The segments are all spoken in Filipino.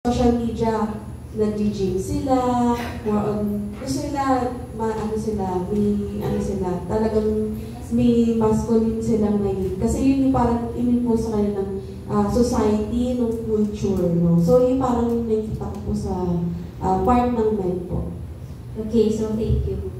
social media, nag-gym sila, more on, gusto nila, talagang may masculine silang may. Kasi yun yung parang in-impose sa kanila ng society, ng culture, no? So yun parang nakikita ko po sa part ng men po. Okay, so thank you.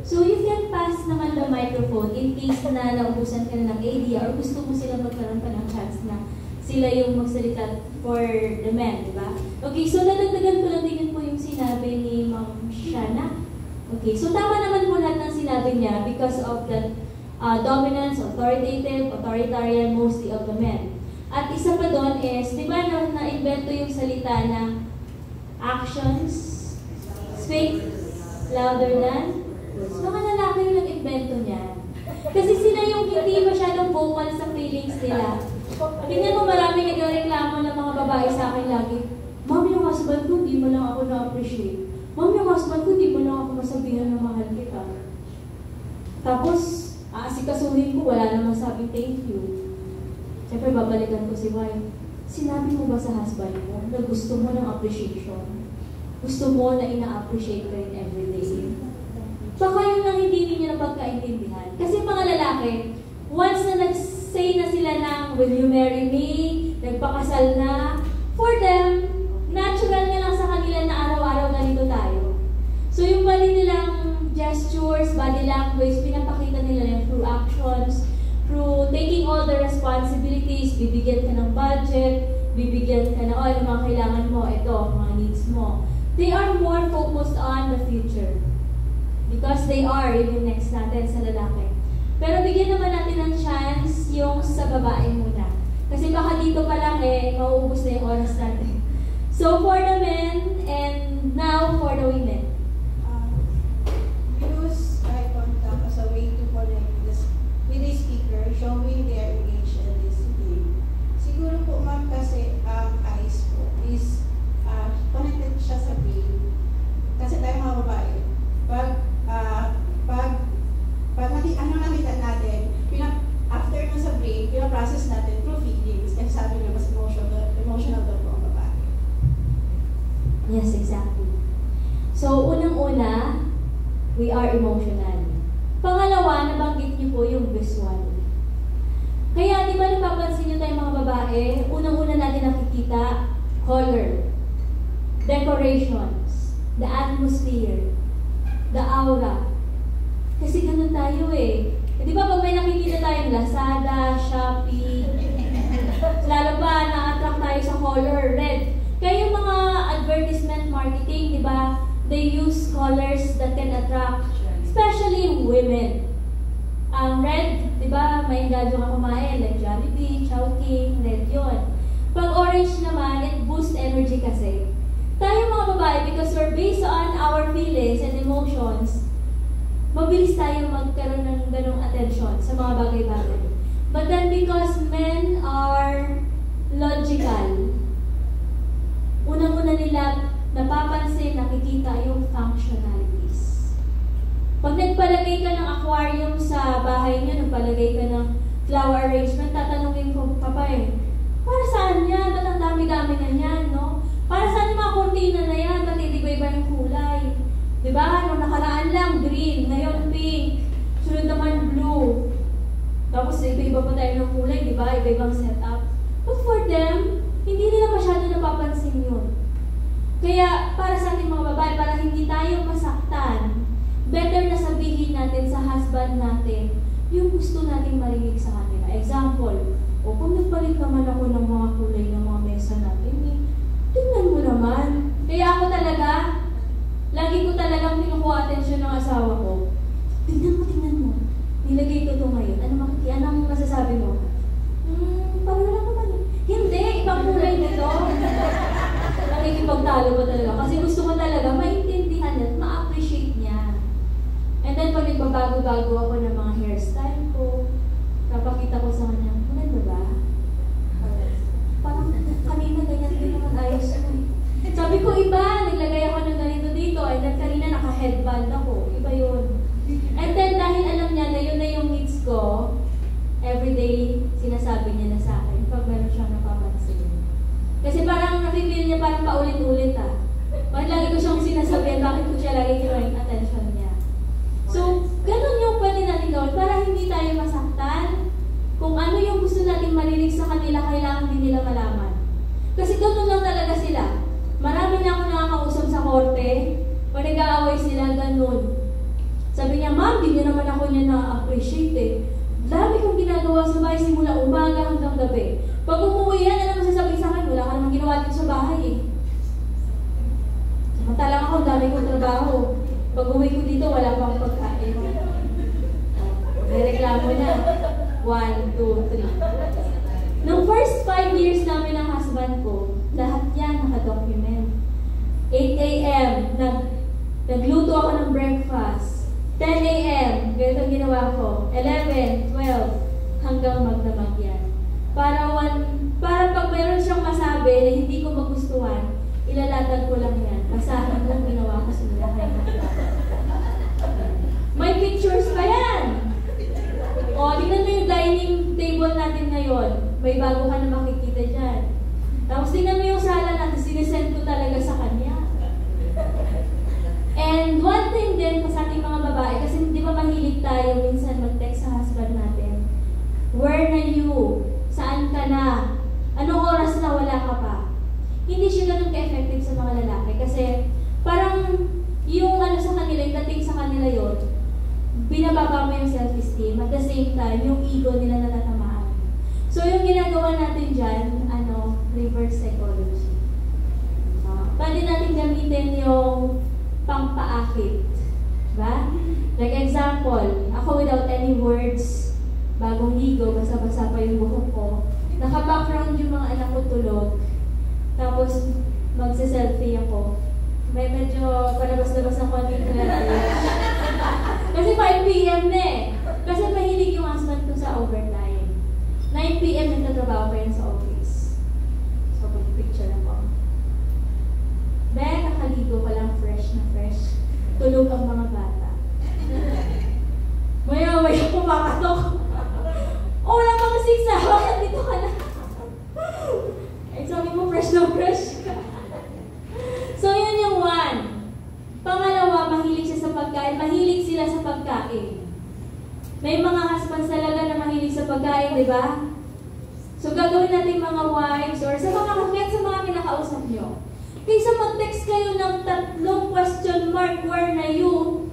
So you can pass naman the microphone in case na naubusan ka na ng idea or gusto mo sila magkaroon pa ng chance na sila yung magsalita for the men, di ba? Okay, so nadagdagan ko lang din po yung sinabi ni Ma'am Shana. Okay, so tama naman po lahat ng sinabi niya because of the dominance, authoritative, authoritarian, mostly of the men. At isa pa doon is, di ba na-invento yung salita na actions speak louder than mga lalaki yung nag-invento niyan. Kasi sila yung hindi masyadong vocal sa feelings nila. Tingnan mo, marami nagreklamo ng mga babae sa akin lagi, Ma'am, yung husband ko, di mo lang ako na-appreciate. Ma'am, yung husband ko, di mo lang ako masabihan na mahal kita. Tapos, aasikasuhin ko, wala namang sabing thank you. Siyempre, babalikan ko si wife. Sinabi mo ba sa husband mo na gusto mo ng appreciation? Gusto mo na ina-appreciate ka rin everyday? Baka yun lang hindi ninyo napagkaintindihan. Kasi mga lalaki, once na nag-say na sila ng, will you marry me? Nagpakasal na. For them, natural na lang sa kanila na araw-araw ganito tayo. So yung body nilang gestures, body language, pinapakita nila yan through actions, through taking all the responsibilities, bibigyan ka ng budget, bibigyan ka na, ano mga kailangan mo, ito, mga needs mo. They are more focused on the future. Because they are, yun yung next natin sa lalaki. Pero bigyan naman natin ng chance yung sa babae muna. Kasi baka dito pa lang mauubos na yung oras natin. So for the men, and now for the women. Use eye contact as a way to connect with the speaker, showing their age and discipline. Siguro po ma'am kasi ang eyes po is connected siya sa brain. Kasi tayo mga babae, pag nakita natin, after nun sa brain, pinaprocess natin through feelings. Kasi sabi nga mas emotional daw po ang babae. Yes, exactly. So, unang-una, we are emotional. Pangalawa, nabanggit niyo po yung visual. Kaya, di ba napapansin niyo tayo mga babae, unang-una natin nakikita, color, decorations, the atmosphere, the aura. Kasi ganun tayo Di ba pag may nakikita tayong Lazada, Shopee, lalo pa na-attract tayo sa color, red. Kaya yung mga advertisement marketing, di ba, they use colors that can attract, especially women. Ang red, di ba, may enggadyo ka kumain, like Jollibee, Chowking, red yun. Pag orange naman, it boosts energy kasi. Tayo mga babae, because we're based on our feelings and emotions, mabilis tayo magkaroon ng ganong attention sa mga bagay-bagay. But then because men are logical, unang-una nila napapansin, nakikita yung functionalities. Pag nagpalagay ka ng aquarium sa bahay niyo, nagpalagay ka ng flower arrangement, tatanungin ko, Papa para saan yan? Ba't ang dami-dami na yan, no? Para saan yung mga kurtina na yan? Ba't iba-iba yung kulay? Diba? Nung nakaraan lang, green. Ngayon, pink. Sunod naman, blue. Tapos, iba-iba pa tayo ng kulay, diba? Iba-ibang setup. But for them, hindi nila masyado napapansin yun. Kaya, para sa ating mga babae, para hindi tayo masaktan, better na sabihin natin sa husband natin yung gusto nating marinig sa kanila. Example, kung nagpalit naman ako ng mga kulay ng mga mesa natin, tingnan mo naman. Kaya ako talaga, lagi ko talagang pinukuha atensyon ng asawa ko. Tingnan mo. Nilagay ko ito ngayon. Anong masasabi mo? Pareho lang naman Hindi, ibang kulay nito. Nakikipagtalo ko talaga. Kasi gusto ko talaga maintindihan at ma-appreciate niya. And then pag nagbabago-bago ako ng mga hairstyle ko, napakita ko sa kanya, maganda ba? Parang kanina ganyan din naman ayos ko Sabi ko, iba, naglagay ako ng ganito dito, and then kanina naka-headband ako. Iba yun. And then dahil alam niya na yun na yung needs ko, everyday sinasabi niya na sa akin pag meron siyang napapansin. Kasi parang nakikita niya parang paulit-ulit Bakit lagi ko siyang sinasabihan, bakit ko siya lagi kinuha yung attention niya. So, ganun yung pwede natin gawin para hindi tayo masaktan. Kung ano yung gusto natin marinig sa kanila, kailangan din nila malaman. Kasi ganun lang talaga sila. Marami na ako nakakausap sa korte, pag nag-aaway sila, ganun. Sabi niya, ma'am, di niyo naman ako niya na-appreciate Dami kong ginagawa sa bahay simula umaga hanggang gabi. Pag umuwi yan, ano masasabi sa akin? Wala ka namang ginawa dito sa bahay Samantalang ako, dami kong trabaho. Pag uwi ko dito, wala pang pagkain. May reklamo na. 1, 2, 3. Nung first 5 years namin ng husband ko, lahat yan nakadocument. 8 a.m., nagluto ako ng breakfast. 10 a.m., ganito ang ginawa ko. 11, 12, hanggang magdamag yan. Para pag mayroon siyang masabi na hindi ko magustuhan, ilalatag ko lang yan. Basahin lang ginawa ko sa nila. May pictures pa yan! O, tingnan mo yung dining table natin ngayon. May bago ka na makikita dyan. Tapos tingnan mo yung sala natin, sinisend ko talaga sa kanya. And one thing din sa ating mga babae, kasi hindi ba mahilig tayo minsan mag-text sa husband natin, where na you? Saan ka na? Anong oras na wala ka pa? Hindi siya ganun ka-effective sa mga lalaki kasi parang yung sa kanila, yung dating sa kanila yon, binababa mo yung self-esteem at the same time, yung ego nila natatamaan. So yung ginagawa natin dyan, reverse psychology. Pwede natin gamitin yung pampaakit. Diba? Like example, ako without any words, bagong ligo, basa-basa pa yung buhok ko, naka-background yung mga anak ko tulog, tapos magse-selfie ako. May medyo palabas-labas ng konting cleavage. Kasi 5 p.m. na Kasi mahilig yung husband ko sa overtime. 9 p.m. nagtatrabaho pa yun sa office. So, pag-picture ako. Kakaligo ko lang, fresh na fresh. Tulog ang mga bata. Maya-maya pumakatok. Wala pang 6 bakit dito ka na? Sabi mo, fresh na fresh ka. So, yun yung 1. Pangalawa, mahilig siya sa pagkain. Mahilig sila sa pagkain. May mga husbands talaga na mahilig sa pagkain, di ba? So, gagawin natin mga wives or sa mga kinakausap nyo. Kaysa mag-text kayo ng 3 question mark, where na you?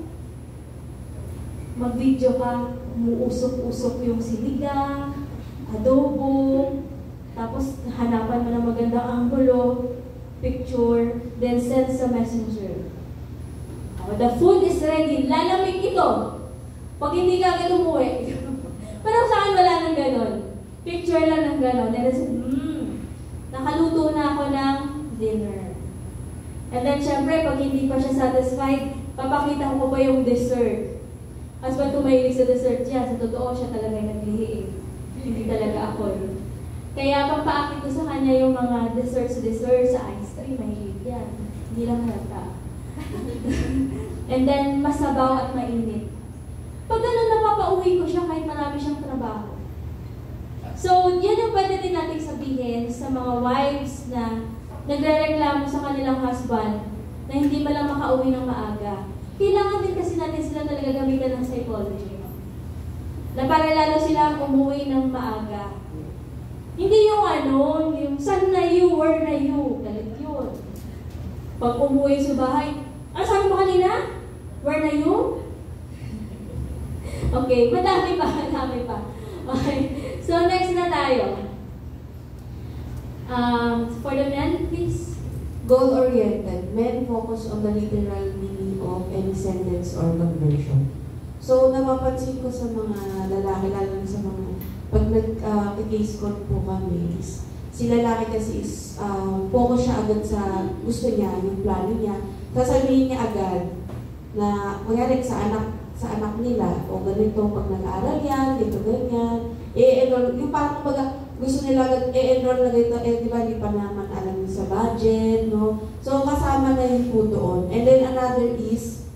Mag-video ka, umuusok-usok yung sinigang, adobo, tapos hanapan mo ng magandang anggulo, picture, then send sa messenger. The food is ready, lalamig ito. Pag hindi ka agad umuwi. Pero sa akin wala nang ganon. Picture lang ng ganon. Then I said, nakaluto na ako ng dinner. And then, syempre, pag hindi pa siya satisfied, papakita ko pa yung dessert. As pag tumahilig sa dessert siya, sa totoo siya talaga yung naglihi. Hindi talaga ako. Kaya pampaakit ko sa kanya yung mga dessert sa ice cream, mahilig yan. Hindi lang halata. And then, masabaw at mainit. Pag ganun, napapauwi ko siya kahit marami siyang trabaho. So, yan yung pwede din natin sabihin sa mga wives na nagre-reklamo sa kanilang husband na hindi lang makauwi ng maaga. Kailangan din kasi natin sila talaga gamitan ng psychology. Na para lalo sila umuwi ng maaga. Hindi yung yung saan na you, where na you. Galit yun. Pag umuwi sa bahay, sabi mo kanina? Where na you? Okay, madami pa. Okay. So, next na tayo. For the men, please. Goal-oriented. Men focus on the literal meaning of any sentence or conversion. So, napapansin ko sa mga lalaki, lalo na sa mga, pag nag-case call po kami, si lalaki kasi is, focus siya agad sa gusto niya, yung plano niya. Sasabihin niya agad na, magyari sa anak nila, o ganito, pag nag-aaral yan, dito ganyan, yung parang gusto nila enroll na dito, di ba, di pa naman alam sa budget, no? So, kasama na yun po doon. And then, another is,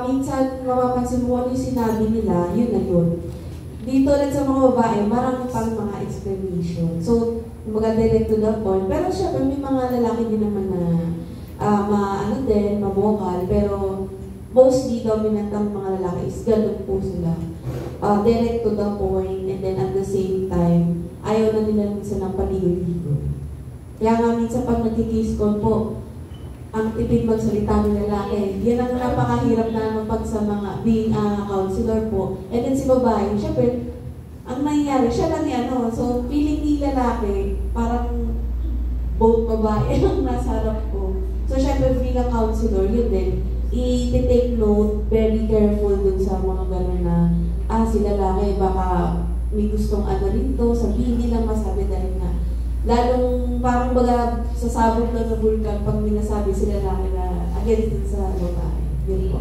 minsan, mapapansin mo ano yung sinabi nila, yun na yun. Dito lang sa mga babae, marami pang mga explanation. So, Mga direct to the point. Pero syempre, may mga lalaki din naman na mabokal, pero mostly dominant ang mga lalaki is ganun po sila. Direct to the point, and then at the same time, ayaw na nila minsan ng paligo-ligo. Kaya nga minsan pag nag-case call po, ang tipid magsalita ng lalaki. Yan ang napakahirap na pag sa mga being counselor po. And then si babae, syempre, ang nangyayari, siya lang ni so feeling ni lalaki, parang both babae ang nasa harap ko. So syempre, being a counselor, yun din, i-take note, very careful dun sa mga gano'n na, si lalaki, baka may gustong rin to, sabihin nilang masabi dahil na, lalong parang baga sasabog lang ng vulkan pag minasabi si lalaki na against din sa babae. Yun po.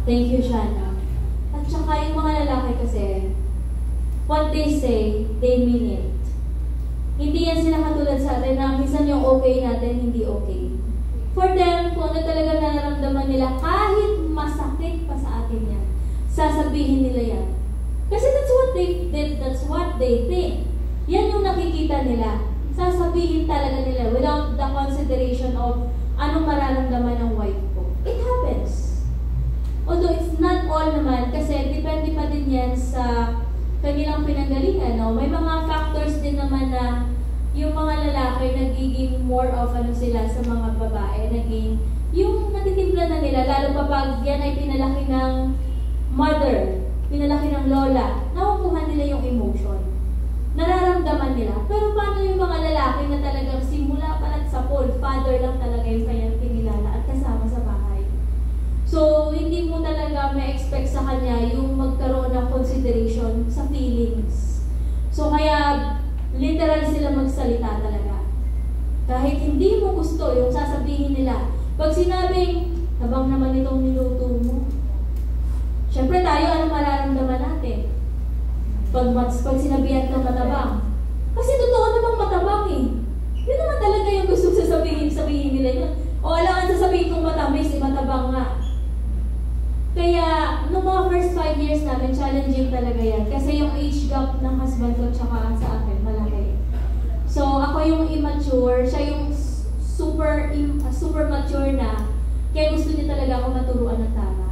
Thank you, Shana. At saka yung mga lalaki kasi, what they say, they mean it. Hindi yan sila katulad sa atin na minsan yung okay natin, hindi okay. For them, kung ano talaga nararamdaman nila, kahit masakit pa sa atin yan, sasabihin nila yan. Kasi that's what they think. Yan yung nakikita nila. Sasabihin talaga nila without the consideration of anong mararamdaman ng wife ko. It happens. Although it's not all naman, kasi depende pa din yan sa kanilang pinanggalingan, no? May mga factors din naman na yung mga lalaki nagiging more of sila sa mga babae, naging yung natitimpla na nila, lalo pa pag yan ay pinalaki ng mother, pinalaki ng lola, nakukuha nila yung emotion. Nararamdaman nila. Pero paano yung mga lalaki na talagang simula pa lang sa father lang talaga yung kanyang kinilala at kasama sa bahay? So, hindi mo talaga ma-expect sa kanya yung magkaroon ng consideration sa feelings. So, kaya literal sila magsalita talaga. Kahit hindi mo gusto yung sasabihin nila. Pag sinabing, tabang naman itong niluto mo. Siyempre tayo, ano mararamdaman natin? Pag sinabihan kang matabang. Kasi totoo namang matabang eh. Yun naman talaga yung gusto sabihin nila yun. O alangan sasabihin kong matamis, matabang nga. Kaya, nung mga first 5 years namin, challenging talaga yan. Kasi yung age gap ng husband ko tsaka sa akin, malaki. So, ako yung immature, siya yung super mature na, kaya gusto niya talaga ako maturuan ng tama.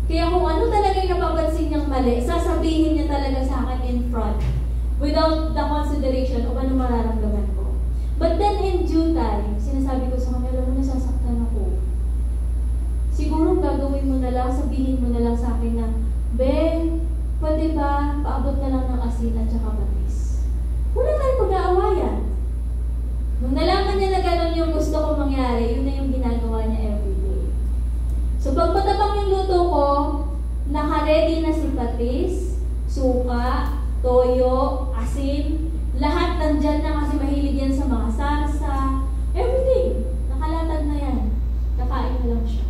Kaya kung ano talaga yung napapansin niyang mali, sasabihin niya talaga sa akin in front, without the consideration of ano mararamdaman ko. But then in due time, sinasabi ko sa kanya, alam mo, nasasaktan ako. Siguro gagawin mo na lang, sabihin mo na lang sa akin na, Ben, pwede ba paabot na lang ng asin at saka patis? Wala tayong pag-aawayan. Nung nalaman niya na gano'n yung gusto ko mangyari, yun na yung ginagawa niya everyday. So pag matabang yung luto ko, naka-ready na si patis, suka, toyo, asin, lahat nandyan na kasi mahilig yan sa mga sarsa, everything. Nakalatag na yan. Kakain na lang siya.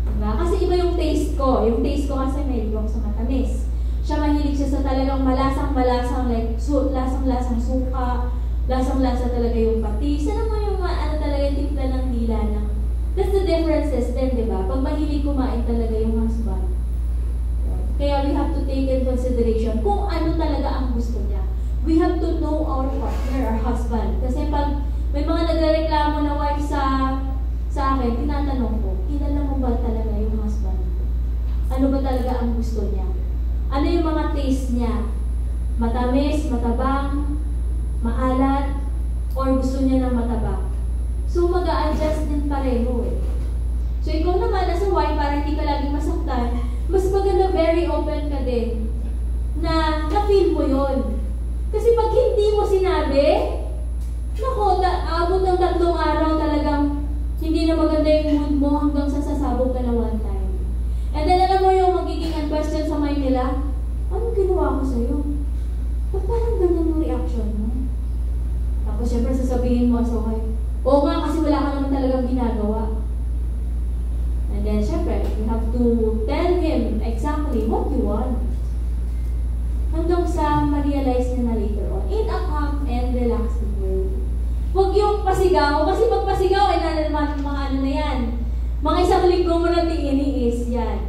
Diba? Kasi iba yung taste ko. Yung taste ko kasi may ibang sa matamis. Siya mahilig siya sa talagang malasang-malasang, like lasang-lasang suka, lasang-lasa talaga yung patis. Ano mo yung talaga yung timpla ng dila ng... That's the differences then, diba? Pag mahilig kumain talaga yung husband. Kaya we have to take in consideration kung ano talaga ang gusto niya. We have to know our partner, our husband. Kasi pag may mga nagreklamo na wife sa akin, tinatanong ko, kilala mo ba talaga yung husband? Ano ba talaga ang gusto niya? Ano yung mga taste niya? Matamis, matabang, maalat, or gusto niya ng matabang? So, mag-a-adjust din pareho eh. So, ikaw naman, as a wife, para hindi ka laging masaktan, mas maganda very open ka din na na-feel mo yun. Kasi pag hindi mo sinabi, naku, abot ng 3 araw talagang hindi na maganda yung mood mo hanggang sa sasabog ka na one time. And then alam mo yung magiging question sa mind nila, anong ginawa ko sa'yo? Ba't parang ganyan yung reaction mo? Tapos syempre sasabihin mo sa wife, oo nga kasi wala ka naman talagang ginagawa. And then syempre, you have to tell him exactly what you want. Hanggang sa ma-realize niya na later on, in a calm and relaxing way. Huwag yung pasigaw, kasi pag pasigaw ay nalaman mga ano na yan. Mga isang linggo mo na iniis yan.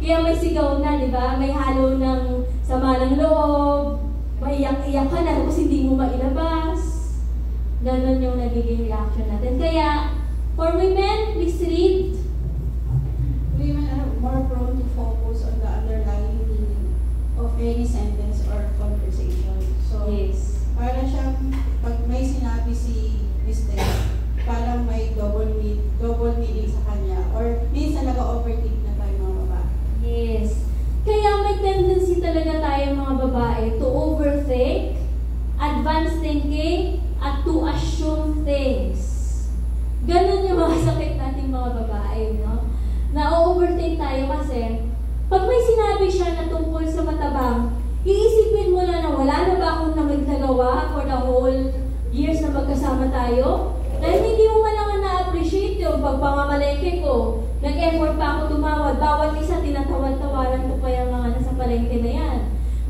Kaya may sigaw na, di ba? May halo ng sama ng loob, maiyak-iyak ka na, tapos hindi mo mailabas. Ganon yung nagiging reaction natin. Kaya, for women, please read. Women are more prone to focus on the underlying meaning of any sentence or conversation. So, Yes. para siyang, pag may sinabi si Mr. parang may double meaning sa kanya. Or minsan nag-overthink na tayo mga babae. Yes. Kaya may tendency talaga tayo mga babae to overthink, advanced thinking, at to assume things. Ganon yung mga sakit nating mga babae, no? Na-overthink tayo kasi pag may sinabi siya na tungkol sa matabang, iisipin mo na wala na ba akong nagawa for the whole years na magkasama tayo? Dahil hindi mo man lang na-appreciate yung pagpamamalengke ko. Nag-effort pa ako tumawad. Bawat isa, tinatawad-tawaran ko pa yung mga nasa palengke na yan.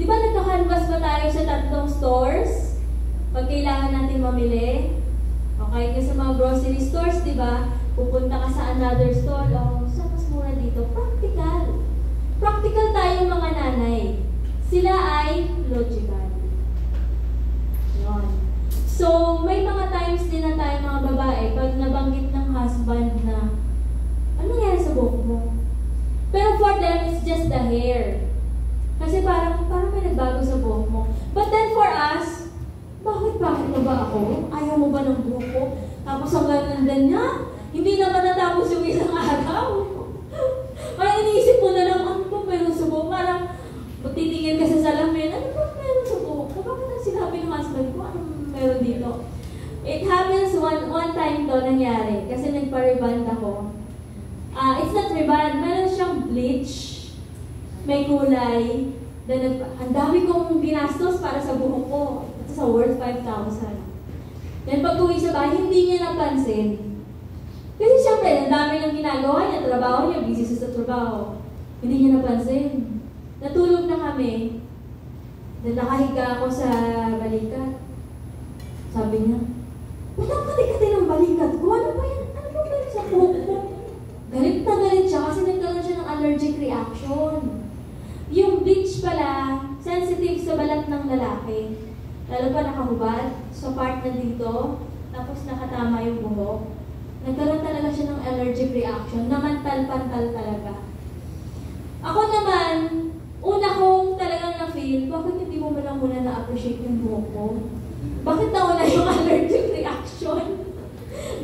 Di ba nagka-canvas ba tayo sa 3 stores? Pag kailangan natin mamili? O kahit sa mga grocery stores, di ba? Pupunta ka sa another store. O, saan mas mura dito? Practical. Practical tayo mga nanay. Sila ay logical. Yun. So, may mga times din na tayo mga babae, pag nabanggit ng husband na, ano nangyari sa buhok mo? Pero for them, it's just the hair. Kasi parang may nagbago sa buhok mo. But then for us, bakit mo ba ako? Ayaw mo ba ng buhok ko? Tapos ang gandan niya, hindi naman natapos yung isang araw. Parang iniisip mo na lang, ano ba meron sa buhok? Parang titingin ka sa salamin, ano ba meron sa buhok ko? Bakit ang sinabi ng husband ko? Anong meron dito? It happens one time to nangyari kasi nagpa-reband ako. It's not reband, meron siyang bleach, may kulay. Then, ang dami kong ginastos para sa buhok ko. Ito sa worth 5,000. Then pag uwi sa bahay, hindi niya napansin. Kasi syempre, ang dami ng ginagawa niya, trabaho niya, busy sa trabaho. Hindi niya napansin. Natulog na kami. Then nakahiga ako sa balikat. Sabi niya, walang kati-kati ng balikat ko. Ano ba yan? Ano ba yan sa buhok ko? Galit na galit siya kasi nagkaroon siya ng allergic reaction. Yung bleach pala, sensitive sa balat ng lalaki. Lalo pa nakahubad, sa part na dito, tapos nakatama yung buhok. Nagkaroon talaga siya ng allergic reaction, namantal-pantal talaga. Ako naman, una kong talagang na-feel, bakit hindi mo man lang muna na-appreciate yung buhok ko? Bakit nauna yung allergic reaction?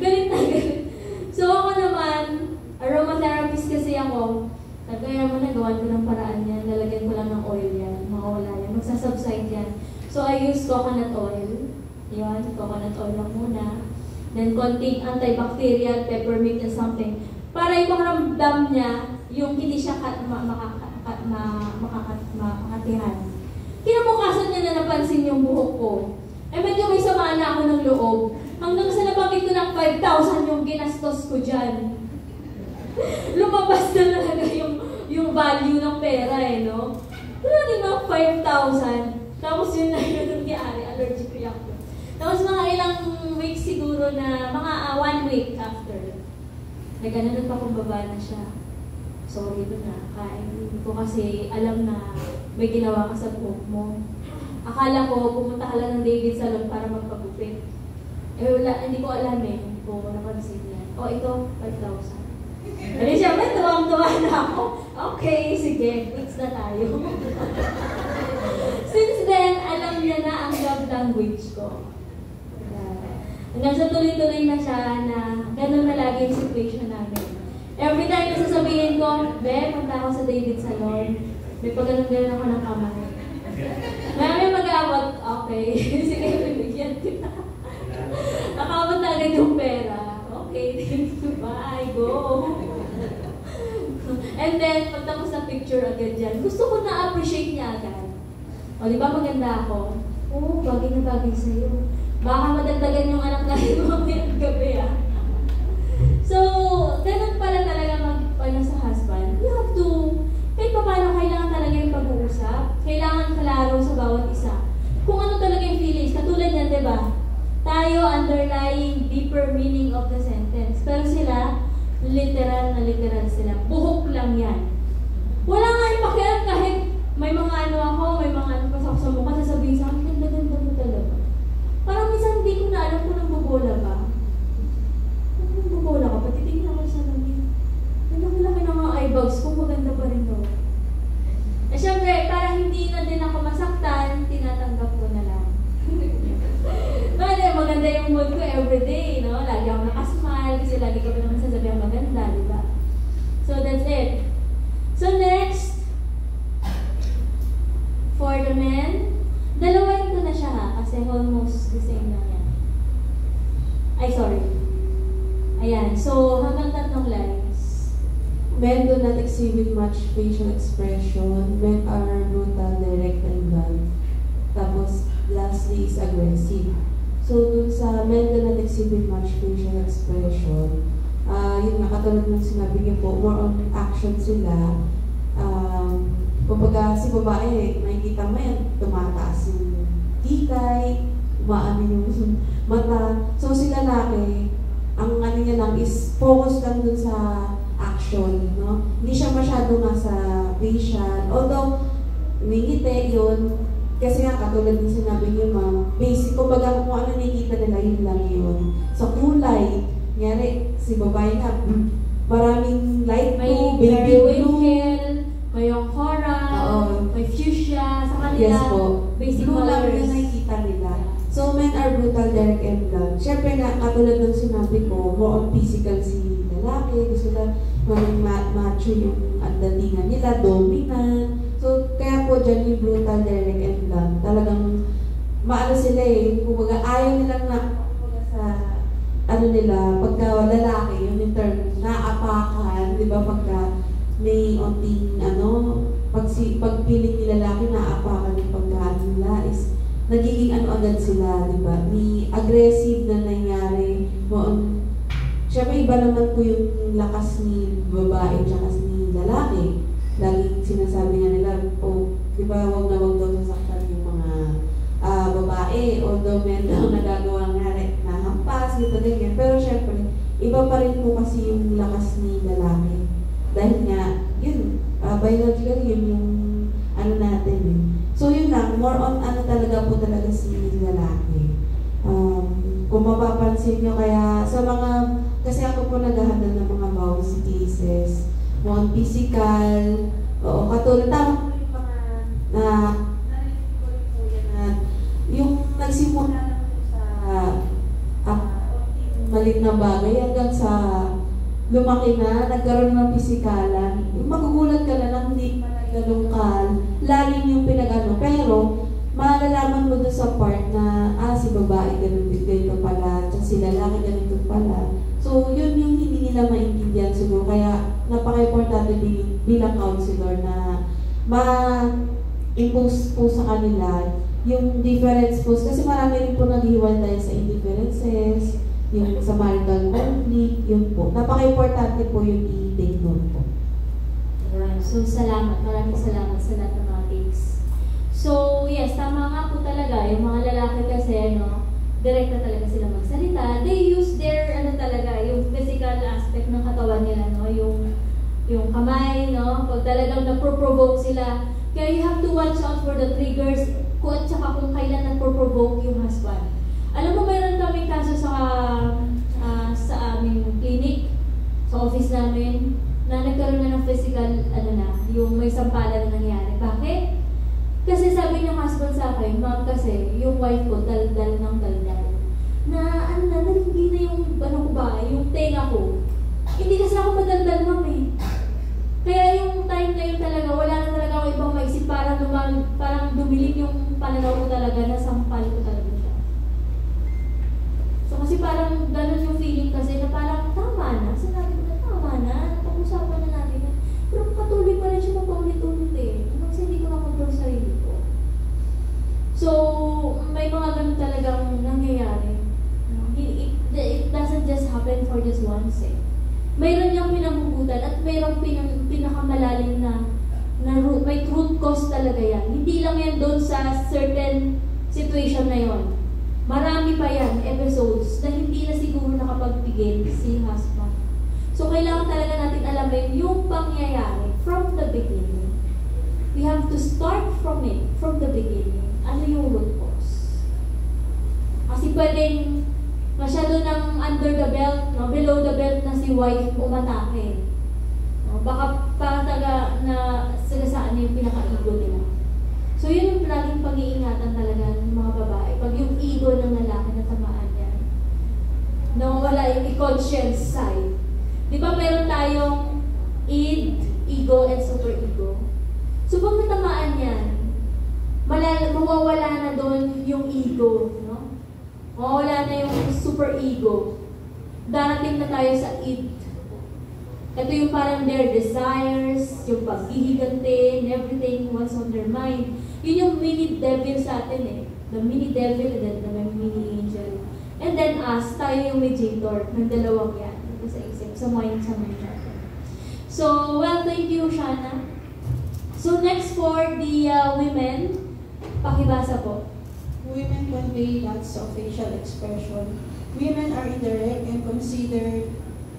Galit na galit. So ako naman, aromatherapist kasi ako, kaya mo na, gawan ko ng paraan yan, lalagyan ko lang ng oil yan, mawawala yan, magsasubside yan. So I use coconut oil. Yan, coconut oil lang muna. Then konting antibacterial, peppermint and something. Para iparamdam niya yung hindi siya makakatihan. Kinabukasan niya na napansin yung buhok ko. Eh medyo may sama na ako ng loob. Hanggang sa nabanggit ko ng 5,000 yung ginastos ko dyan. Lumabas na talaga yung value ng pera no? Wala din mga 5,000. Tapos yun na yun nangyari, allergic reaction. Tapos mga ilang weeks siguro na, mga 1 week after, nagkananon pa kung baba na siya. Sorry doon na, hindi ko kasi alam na may ginawa ka sa buhok mo. Akala ko, pumunta ka lang ng David Salon para magpagupit. Eh wala, hindi ko alam hindi ko napansin yan. Ito, 5,000. Kasi siyempre, tuwang-tuwa na ako. Okay, sige, fix na tayo. Since then, alam niya na ang love language ko. Hanggang sa tuloy-tuloy na siya na ganun na lagi yung situation namin. Every time na sasabihin ko, punta ako sa David Salon. May pag-ganun-ganun ako ng kamay. Marami mag-aabot, okay, sige, bibigyan kita. Nakabot na agad yung pera. Okay, thank you, bye, go. And then, pagtapos ng picture agad dyan, gusto ko na-appreciate niya agad. O, di ba maganda ako? Oo, bagay na bagay sa'yo. Baka madagdagan yung anak natin mamayang gabi, So, ganun pala talaga sa husband. You have to, kahit pa paano kailangan talaga yung pag-uusap. Kailangan kalaro sa bawat isa. Kung ano talaga yung feelings. Katulad yan, di ba? Tayo underlying deeper meaning of the sentence. Pero sila, literal na literal sila. Buhok lang yan. Wala nga yung pakialam kahit may mga ano ako, may mga ano pa sa mukha, sasabihin sa akin, ganda-ganda mo talaga. Parang minsan hindi ko na alam kung nagbobola ka. Kung nagbobola ka, pati tingin ako sa lamin. Ang laki-laki ng mga eyebags ko, maganda pa rin daw. Eh syempre, para hindi na din ako masaktan, tinatanggap ko na lang. Maganda yung mood ko everyday, no? Lagi ako nakasmile, kasi lagi ko pa naman sasabihin maganda, di ba? So that's it. So next, for the men, dalawain ko na siya ha, kasi almost the same lang yan. Ay, sorry. Ayan, so hanggang 3 lines. Men do not exhibit much facial expression. Men are brutal, direct, and blunt. Tapos, lastly is aggressive. So, dun sa men do not exhibit much facial expression, yun nga, katulad ng sinabi niyo po, more on action sila. Kapag si babae, makikita mo yan, tumataas yung tikay, umaamin yung mata. So, si lalaki, ang ano niya lang is focus lang dun sa action, no? Hindi siya masyado nga sa facial. Although, umingiti yun, kasi nga katulad ng sinabi niyo, ma'am, basic, kumbaga kung ano nakikita nila, yun lang yun. Sa kulay, nyari, si babae na, maraming light blue, baby blue, may yung coral, may fuchsia, sa kanila, yes po, basic blue lang colors. yung nakikita nila. So, men are brutal, direct, and blunt. Siyempre na, katulad ng sinabi ko, more on physical si lalaki, gusto na maging macho yung datingan nila, dominant. So, kaya po dyan yung brutal, direct, and blunt. Talagang, maano sila eh, kumbaga ayaw nilang na, sa, ano nila, pagka lalaki, yun yung term, naapakan, di ba, pagka may onting, pagpiling ni lalaki, naapakan yung pagkaan nila is, nagiging ano agad sila, di ba? May aggressive na nangyari. Siyempre, iba naman po yung lakas ni babae at ni lalaki. Laging sinasabi nga nila, di ba, wag daw sasaktan yung mga babae. Although meron daw nagagawa nga na hampas, gito ganyan. Pero siyempre, iba pa rin po kasi yung lakas ni lalaki. Dahil nga, yun, biologically, yun yung ano natin eh. So yun lang, more on ano talaga po talaga si lalaki. Kung mapapansin nyo, kaya sa mga, kasi ako po naghahandle ng mga bawsi cases, more physical, o katulad, tama po yung mga narinig ko rin po yan na yung nagsimula lang po sa maliit na bagay hanggang sa lumaki na, nagkaroon ng pisikalan, magugulat ka na lang, hindi ganun lalim yung pinag-ano, pero malalaman mo doon sa part na si babae ganun dito pala, at si lalaki ganito pala. So yun yung hindi nila maintindihan siguro, kaya napaka-importante bilang counselor na ma-impose po sa kanila yung difference po, kasi marami rin po naghiwalay dahil sa indifferences, yung sa marital conflict, yun po. Napaka-importante po yung i-take note po. So, salamat. Maraming salamat sa lahat ng mga takes. So, yes, tama nga po talaga. Yung mga lalaki kasi, direkta talaga sila magsalita. They use their, talaga, yung physical aspect ng katawan nila, yung kamay, pag talagang napro-provoke sila. Kaya you have to watch out for the triggers at saka kung kailan napro-provoke yung husband. Alam mo, mayroon kaming kaso sa aming clinic, sa office namin, na nagkaroon na ng physical, yung may sampalan na nangyari. Bakit? Kasi sabi ng husband sa akin, ma'am, kasi yung wife ko, daldal ng daldal. Na, naringi na yung, yung tenga ko. Hindi kasi ako madaldal, ma'am eh. Kaya yung time na yun talaga, wala na talaga ako ibang maisip, parang dumilim yung pananaw ko talaga, nasampal ko talaga siya. So kasi parang ganun yung feeling kasi na parang tama na. Sinabi ko na tama na, napag-usapan na natin na. Pero patuloy pa rin siya magpaulit-ulit eh. Kasi hindi ko na-control sarili ko. So, may mga ganun talagang nangyayari. It doesn't just happen for just once eh. Mayroon niyang pinagugutan at mayroong pinakamalalim na may root cause talaga yan. Hindi lang yan doon sa certain situation na yon. Marami pa yan, episodes, na hindi na siguro nakapagbigay si husband. So, kailangan talaga natin alamin yung pangyayari from the beginning. we have to start from it, from the beginning. Ano yung root cause? Kasi pwedeng masyado ng under the belt, no, below the belt na si wife umatake. No, baka taga na sagasaan niya yung pinaka-ego nila. So yun yung laging pag-iingatan talaga ng mga babae. Pag yung ego ng lalaki na tamaan yan, nawawala yung conscience side. Di ba meron tayong id, ego, and superego? So pag natamaan yan, mawawala na doon yung ego, no? Mawawala na yung superego. Darating na tayo sa id. Ito yung parang their desires, yung paghihiganti, and everything was on their mind. Yun yung mini devil sa atin eh. The mini devil and then the mini angel. And then us, tayo yung mediator ng dalawang yan. Ito sa isip, sa mind natin. So, well, thank you, Shana. So, next for the women, pakibasa po. Women convey lots of facial expression. Women are indirect and considered.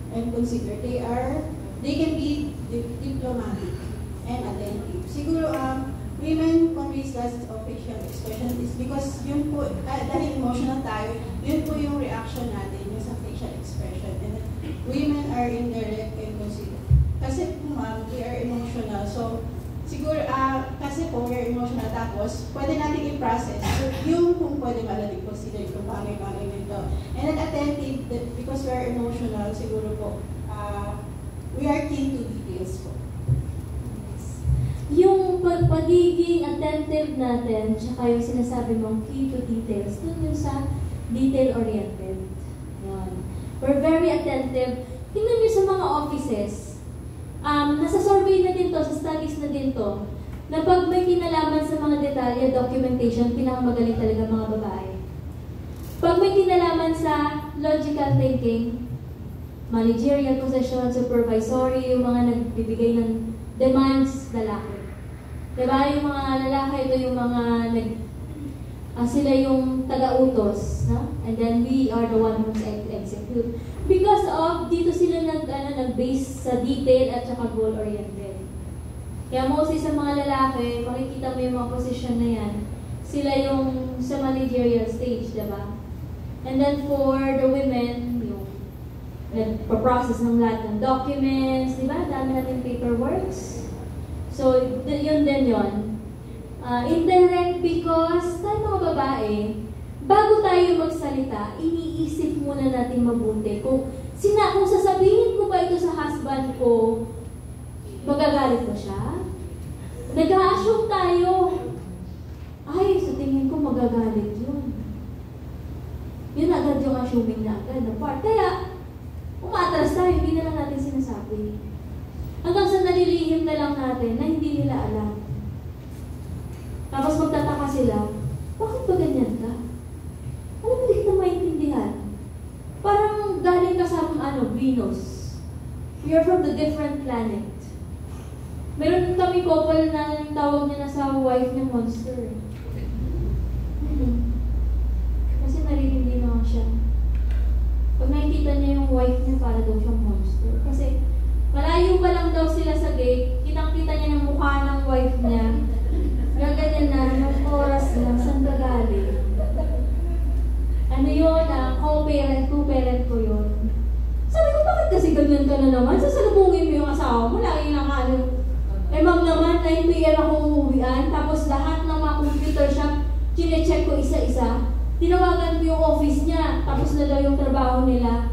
They can be diplomatic and attentive. Siguro, women conveys lots of facial expression is because yun po, dahil emotional tayo, yun po yung reaction natin, yung sa facial expression. And then, women are indirect and considered. Kasi po ma'am, we are emotional. So, siguro, kasi po, we are emotional. Tapos, pwede natin i-process. So, yung kung pwede malating consider kung bagay-bagay nito. And then, attentive, because we are emotional, siguro po, we are keen to details po. Yung pagiging attentive natin, tsaka yung sinasabi mong key to details, dun yung sa detail-oriented. Yan. We're very attentive. Tingnan nyo sa mga offices, nasa survey na din to, sa studies na din to, na pag may kinalaman sa mga detalye, documentation, pinakamagaling talaga mga babae. Pag may kinalaman sa logical thinking, managerial position, supervisory, yung mga nagbibigay ng demands, lalaki. Diba? Yung mga lalaki, ito yung mga sila yung taga-utos, no? And then we are the one who's execute. Because of, dito sila nag-base sa detail at saka goal-oriented. Kaya mostly sa mga lalaki, makikita mo yung mga position na yan, sila yung sa managerial stage, diba? And then for the women, yung nagpa-process ng lahat ng documents, diba? Dami natin paperworks. So, yun din yun. Indirect because tayo mga babae, bago tayo magsalita, iniisip muna natin mabuti. Kung sasabihin ko ba ito sa husband ko, magagalit ba siya? Nag-a-assume tayo. Ay, sa tingin ko magagalit yun. Yun agad yung assuming na agad na part. Kaya, umatras tayo, hindi na lang natin sinasabi. Hanggang sa nalilihim na lang natin na hindi nila alam. Tapos magtataka sila, bakit ba ganyan ka? Alam mo, hindi kita maintindihan. Parang galing ka sa Venus. We are from the different planet. Meron kami couple na tawag niya na sa wife niya monster. Kasi naririnig naman siya. Pag nakikita niya yung wife niya, para daw siyang monster. Kasi malayo pa lang daw sila sa gate, kitang-kita niya ng mukha ng wife niya. Ganyan na, ng oras na, saan ka galing? Ano yun, co-parent ko yun. Sabi ko, bakit kasi ganyan ka na naman? Sasalubungin mo yung asawa mo, lagi na ano. Eh ma'am naman, 9 p.m. ako uuwian, tapos lahat ng mga computer shop, chine-check ko isa-isa. Tinawagan ko yung office niya, tapos na daw yung trabaho nila.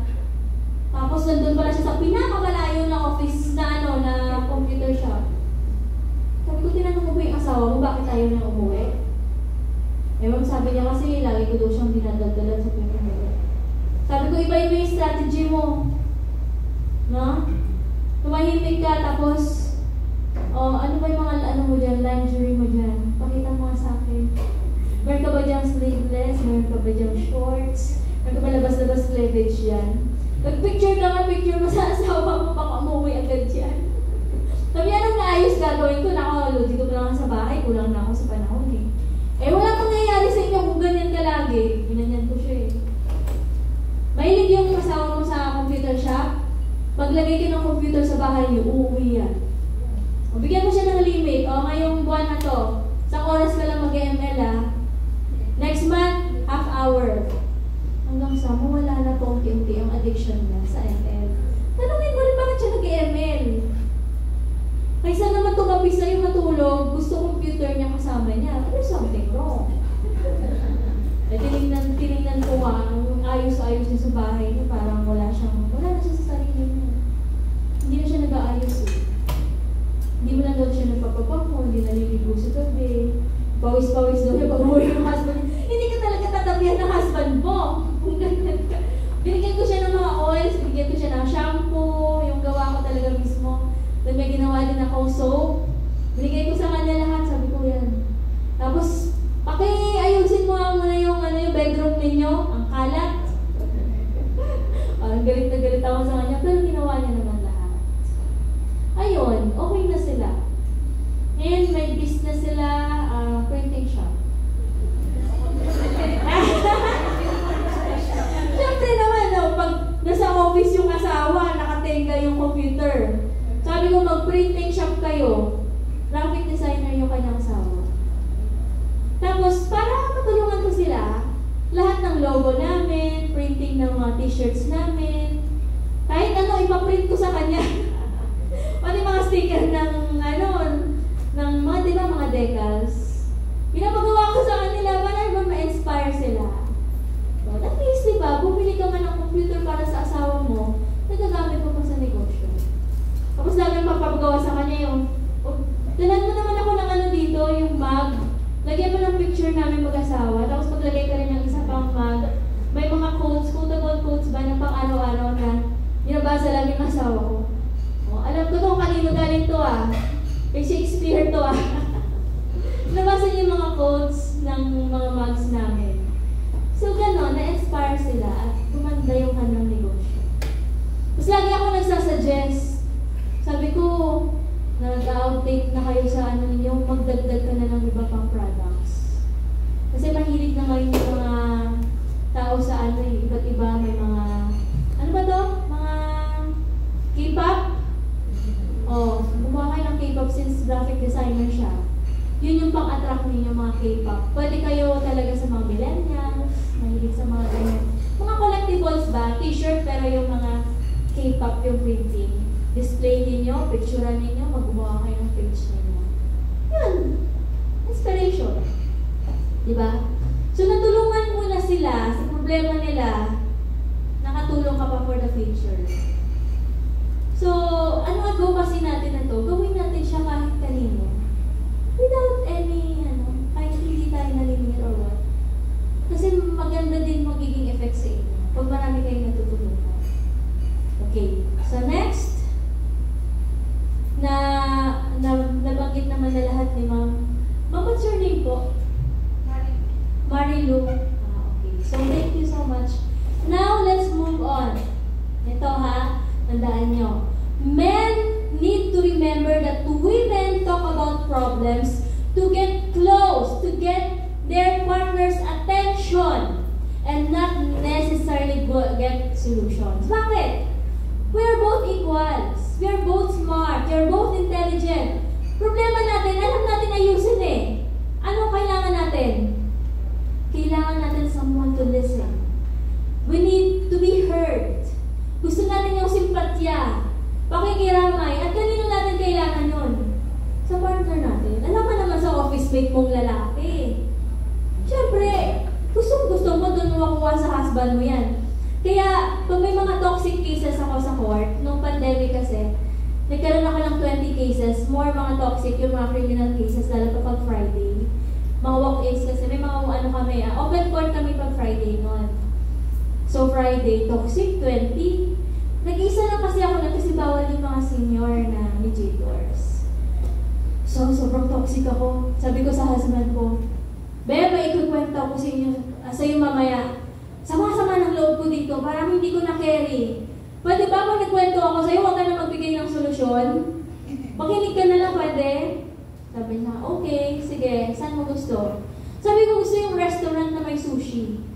Tapos nandun pala siya sa pinakamalayo na office na na computer shop. Sabi ko, tinanong mo ba yung asawa mo, bakit ayaw niyang umuwi? Eh ma'am, sabi niya kasi, lagi ko daw siyang dinadagdalan sa pinag-umuwi. Sabi ko, iba yung strategy mo. No? Tumahimik ka, tapos, ano ba yung mga mo dyan, lingerie mo dyan? Pakita mo nga sa akin. Meron ka ba dyan sleeveless? Meron ka ba dyan shorts? Meron ka ba labas-labas cleavage dyan? Pag-picture ka nga, picture mo sa asawa mo, baka umuwi agad dyan. Sabi, anong naayos gagawin ko? Dito ko lang sa bahay, kulang na ako sa panahon eh. Eh, wala kang nangyayari sa inyo kung ganyan ka lagi. Binanyan ko siya eh. Mahilig yung kasama mo sa computer shop. Paglagay ka ng computer sa bahay niyo, uuwi yan. O, bigyan mo siya ng limit. O, ngayong buwan na to, sa oras ka lang mag-ML next month, half hour. Hanggang sa mawala na po unti-unti ang addiction niya sa ML. Tanungin mo rin bakit siya nag-ML? Kaysa naman tumabi sa'yo matulog, gusto computer niya kasama niya. There's something wrong. Tinignan ko nga, ang ayos-ayos niya sa bahay niya, parang wala na siya sa sarili niya. Hindi na siya nag-aayos eh. Hindi mo lang daw siya nagpapapako, hindi naliligo sa gabi. Pawis-pawis daw niya pag-uwi ng husband. Hindi ka talaga tatabihan ng husband mo. Kung ganyan ka. Binigyan ko siya ng mga oils, binigyan ko siya ng shampoo, yung gawa ko talaga mismo. Then may ginawa din akong soap. Binigay ko sa kanya lahat, sabi ko yan. Tapos, ayusin mo muna yung bedroom ninyo, ang kalat. Parang galit na galit ako sa kanya, pero ginawa niya naman lahat. Ayun, okay na sila. Ngayon, may business sila, printing shop. Siyempre naman, pag nasa office yung asawa, nakatenga yung computer. Sabi ko, mag-printing shop kayo. Graphic designer yung kanyang asawa. Tapos, para matulungan ko sila, lahat ng logo namin, printing ng mga t-shirts namin, kahit ano, ipaprint ko sa kanya. Pati mga sticker ng mga, di ba, mga decals. Pinapagawa ko sa kanila para ma-inspire sila. But at least, di ba, bumili ka man ng computer para sa asawa mo, nagagamit mo pa sa negosyo. Tapos lagi papagawa sa kanya yung, dalan mo naman ako ng dito, yung mug. Lagyan mo ng picture namin mag-asawa, tapos maglagay ka rin ng isa pang mug. May mga quotes, quotable quotes ba na pang araw-araw na binabasa lang yung asawa ko. Alam ko kung kanino galing to Kay Shakespeare to Nabasa niyo yung mga quotes ng mga mugs namin. So gano'n, na-inspire sila at gumanda yung kanilang negosyo. Tapos lagi ako nagsasuggest. Sabi ko, nag-outdate na kayo sa ninyo, magdagdag ka na ng iba pang products. Kasi mahilig na ngayon yung mga tao sa iba't iba, may mga, ano ba to? Mga K-pop? Gumawa kayo ng K-pop since graphic designer siya. Yun yung pang-attract ninyo mga K-pop. Pwede kayo talaga sa mga millennials, mahilig sa mga ganyan. Mga collectibles ba? T-shirt pero yung mga K-pop yung printing. Display ninyo, picturean ninyo, magbubuha kayo ng page ninyo. Yun. Inspiration. Diba? So, natulungan mo na sila sa problema nila, nakatulong ka pa for the future. So, ano advocacy natin na to? Gawin natin siya kahit kanino. Without any, kahit hindi tayo nalimit or what. Kasi maganda din magiging effect sa inyo pag marami kayong natutulungan. Okay. So, next. Nabanggit naman na lahat ni Ma'am. Ma'am, what's your name po? Marilu. Okay. So, thank you so much. Now, let's move on. Ito tandaan nyo. Men need to remember that women talk about problems to get close, to get their partner's attention, and not necessarily get solutions. Bakit? We are both equals. We are both smart. We are both intelligent. Problema natin, alam natin ayusin Ano kailangan natin? Kailangan natin someone to listen. We need to be heard. Gusto natin yung simpatya, pakikiramay, at kanino natin kailangan yun? Sa partner natin. Alam mo naman sa office mate mong lalaki. Siyempre, gusto mo doon mo makuha sa husband mo yan. Kaya, pag may mga toxic cases ako sa court, nung pandemic kasi, nagkaroon ako ng 20 cases, more mga toxic yung mga criminal cases, lalo pa pag Friday. Mga walk-ins kasi, may mga open court kami pag Friday noon. So Friday, toxic, 20. Nag-isa lang kasi ako kasi bawal yung mga senior na mediators. So, sobrang toxic ako. Sabi ko sa husband ko, Bea, may ikukwento ako sa inyo mamaya. Sama-sama ng loob ko dito, parang hindi ko na-carry. Pwede ba pag nagkwento ako sa'yo, huwag ka na magbigay ng solusyon? Makinig ka na lang, pwede? Sabi niya, okay, sige, saan mo gusto? Sabi ko, gusto yung restaurant na may sushi.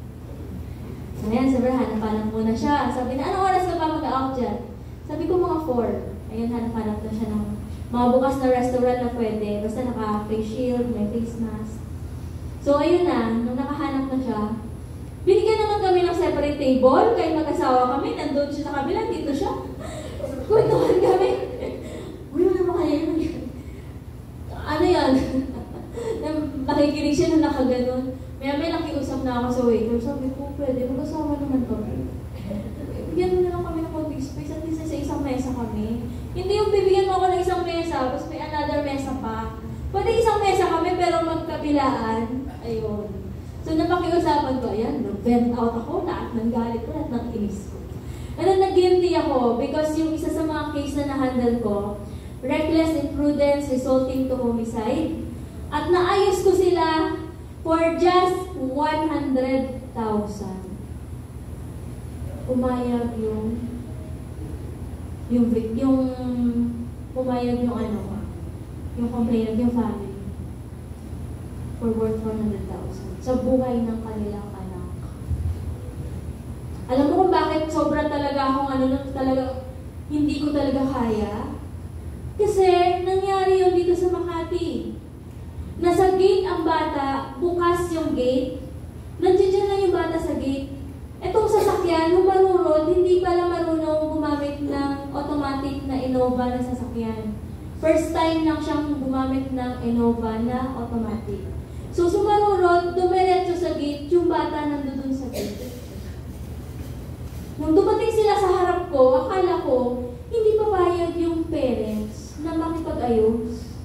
Ayan, sabi, hanap-hanap muna siya. Sabi na, anong oras ka ba mag-out dyan? Sabi ko, mga 4. Ayun, hanap-hanap na siya ng mga bukas na restaurant na pwede, basta naka-face shield, may face mask. So, ayun na, nung nakahanap na siya, binigyan naman kami ng separate table, kahit mag-asawa kami, nandun siya sa kabila, dito siya. Kwentuhan kami. Uy, ano ba kaya yun? Ano yan? Nakikinig siya na nakaganon. May nakiusap na ako sa waiter. Sabi ko, pwede, mag-asawa naman kami. Bigyan mo na lang kami ng konting space at least sa isang mesa kami. Hindi yung bibigyan mo ako ng isang mesa, tapos may another mesa pa. Pwede isang mesa kami pero magkabilaan. Ayun. So, napakiusapan ko, ayan, vent out ako, lahat ng galit ko, lahat ng inis ko. Ano, nag-guilty ako because yung isa sa mga case na na-handle ko, reckless imprudence resulting to homicide, at naayos ko sila for just 100,000. Umayag pumayag yung complainant, yung family, for worth 100,000 sa buhay ng kanilang anak. Alam mo kung bakit sobrang talaga akong talaga hindi ko talaga kaya? Kasi nangyari yun dito sa Makati. Nasa gate ang bata, bukas yung gate, nandiyan lang yung bata sa gate. Etong sasakyan, humarurod, hindi pala marunong gumamit ng automatic na Innova na sasakyan. First time lang siyang gumamit ng Innova na automatic. So, sumarurod, dumiretso sa gate, yung bata nandun sa gate. Nung dumating sila sa harap ko, akala ko, hindi papayag yung parents na makipag-ayos.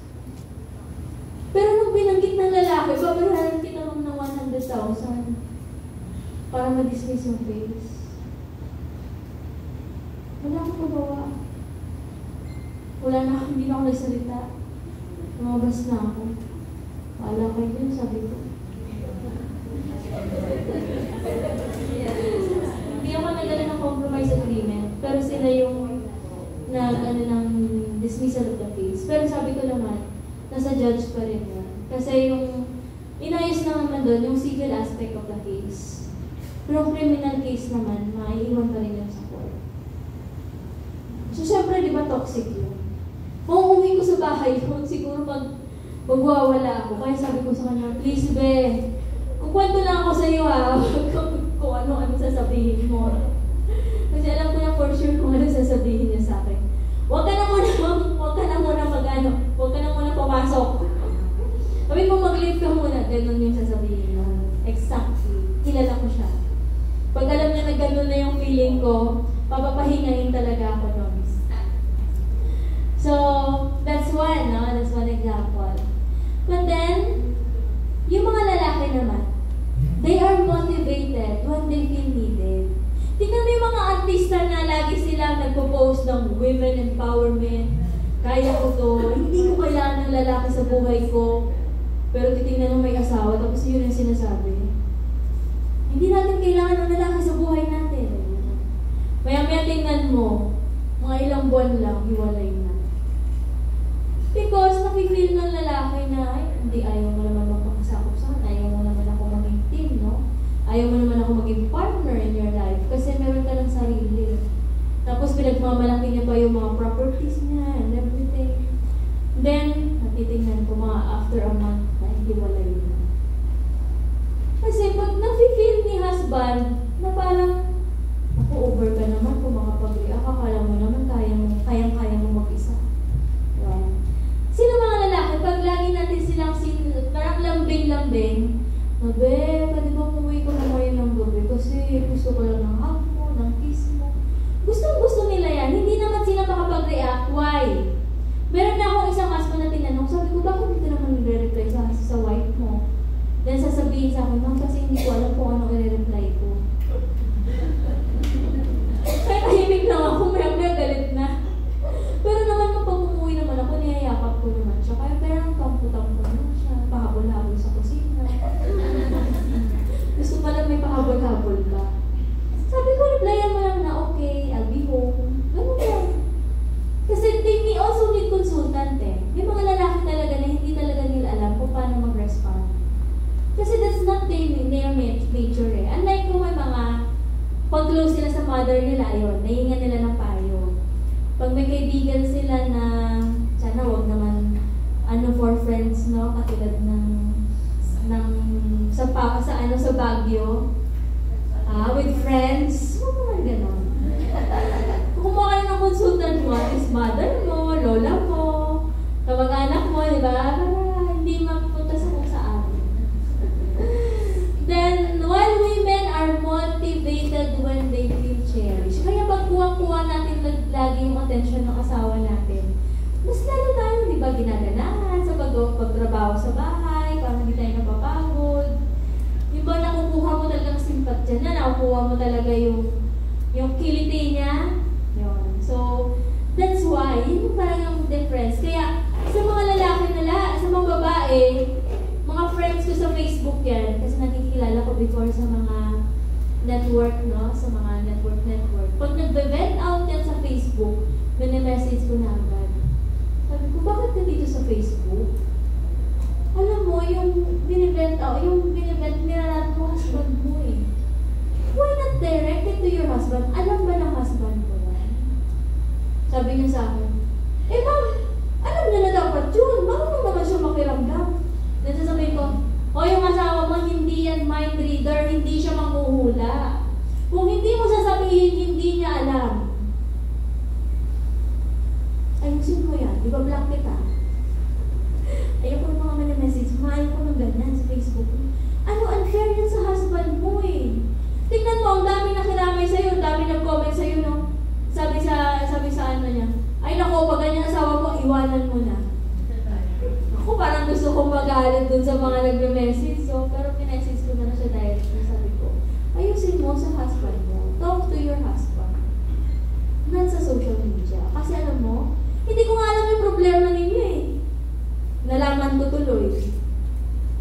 Pero nung binanggit ng lalaki, babayaran kita ng 100,000 para ma-dismiss yung case. Wala akong magawa. Wala na ako, hindi na ako nagsalita. Lumabas na ako. Wala kayo yun, sabi ko. Hindi ako nagdala ng compromise agreement, pero sila yung ng dismissal of the case. Pero sabi ko naman, nasa judge pa rin yun. Kasi yung inayos na naman doon, yung civil aspect of the case. Pero criminal case naman, maiiwan pa rin yun sa court. So, syempre, di ba toxic yun? Kung umuwi ko sa bahay yun, siguro magwawala ako. Kaya sabi ko sa kanya, please, be, kukwento lang ako sa iyo, ha? Kung ano sasabihin mo. Kasi alam ko na for sure kung ano sasabihin niya sa akin. Huwag ka na muna pumasok. Sabi mo, mag-leave ka muna. Ganun yung sasabihin mo. Exactly. Kilala ko siya. Pag alam niya na ganun na yung feeling ko, papapahingahin talaga ako nun. So, that's one, no? That's one example. But then, yung mga lalaki naman, they are motivated when they feel needed. Tingnan mo yung mga artista na lagi silang nagpo-post ng women empowerment. Kaya ko to, hindi ko kailangan ng lalaki sa buhay ko. Pero titingnan mo may asawa, tapos yun yung sinasabi. Hindi natin kailangan ng lalaki sa buhay natin. Maya-maya tingnan mo, mga ilang buwan lang, hiwalay na. Because nafe-feel ng lalaki na, ay, hindi, ayaw mo naman magpakasakop sa akin, ayaw mo naman ako maging team, no? Ayaw mo naman ako maging partner in your life kasi meron ka ng sarili. Tapos pinagmamalaki niya pa yung mga properties niya and everything. Then, natitingnan ko mga after a month na hiwalay na. Kasi pag nafe-feel ni husband na parang, ako, over ka naman kung makapag-react, akala mo naman kayang-kaya mo mag-isa. Right? Sino mga lalaki, pag lagi natin silang parang lambing-lambing, Nabe, pwede ba umuwi ko na ngayon ng gabi kasi gusto ko lang ng hug mo, ng kiss mo. Gusto nila yan. Hindi naman sila makapag-react. Why? Meron na akong isang husband na tinanong, sabi ko, bakit dito naman nire-reply sa wife mo? Then sasabihin sa akin, ma'am, kasi hindi ko alam kung ano i-reply ko. Kaya tahimik lang ako, may galit na. Pero naman kapag umuwi naman ako, niyayakap ko naman siya. Kaya parang tampo-tampo naman siya. Pahabol-habol sa kusina. Gusto pala may pahabol-habol ka. Sabi ko, replyan mo lang na, okay, I'll be home. Ganun yan. Kasi they also need consultant eh. May mga lalaki talaga na hindi talaga nila alam kung paano mag-respond. Kasi that's not their nature eh. Unlike kung may mga pag-close sila sa mother nila, yun, nahinga nila ng payo. Pag may kaibigan sila na, sana huwag katulad sa Baguio, with friends, mga ganon. Kumuha ka ng consultant mo, is mother mo, lola mo, kamag-anak mo, di ba? Para hindi mapunta sa kung saan. Then, while women are motivated when they feel cherished, kaya pag kuha natin lagi yung attention ng asawa natin, mas lalo tayo, di ba, ginaganahan sa pagtrabaho sa bahay, para hindi tayo napapagod. Yung ba nakukuha mo talagang simpatya na, nakukuha mo talaga yung kiliti niya. Yun. So, that's why, yun yung talagang difference. Kaya, sa mga lalaki sa mga babae, mga friends ko sa Facebook yan, kasi nakikilala ko before sa mga network, no? Sa mga network. Pag nagbe-vent out yan sa Facebook, message ko na agad. Sabi ko, bakit ka dito sa Facebook? Alam mo, yung binibent nilalat mo husband mo eh. Why not direct it to your husband? Alam ba ng husband mo yan? Sabi niya sa akin, ma'am, alam niya na dapat yun. Bakit mo naman siya makiramdam? Then sasabihin ko, yung asawa mo, hindi yan mind reader, hindi siya manghuhula. Kung hindi mo sasabihin, hindi niya alam. Ayusin mo yan, ibablock kita. Ayoko ng mga message, maayaw ko ng ganyan sa Facebook. Ano, unfair yan sa husband mo eh. Tingnan mo, ang dami nakiramay sa'yo, ang dami nag-comment sa'yo, no? Sabi sa ano niya, ay nako, pag ganyan asawa mo, iwanan mo na. Ako, parang gusto kong magalit dun sa mga nagme-message, so, pero pinessage ko na siya directly. Sabi ko, ayusin mo sa husband mo. Talk to your husband. Not sa social media. Kasi alam mo, hindi ko nga alam yung problema ninyo eh. Nalaman ko tuloy.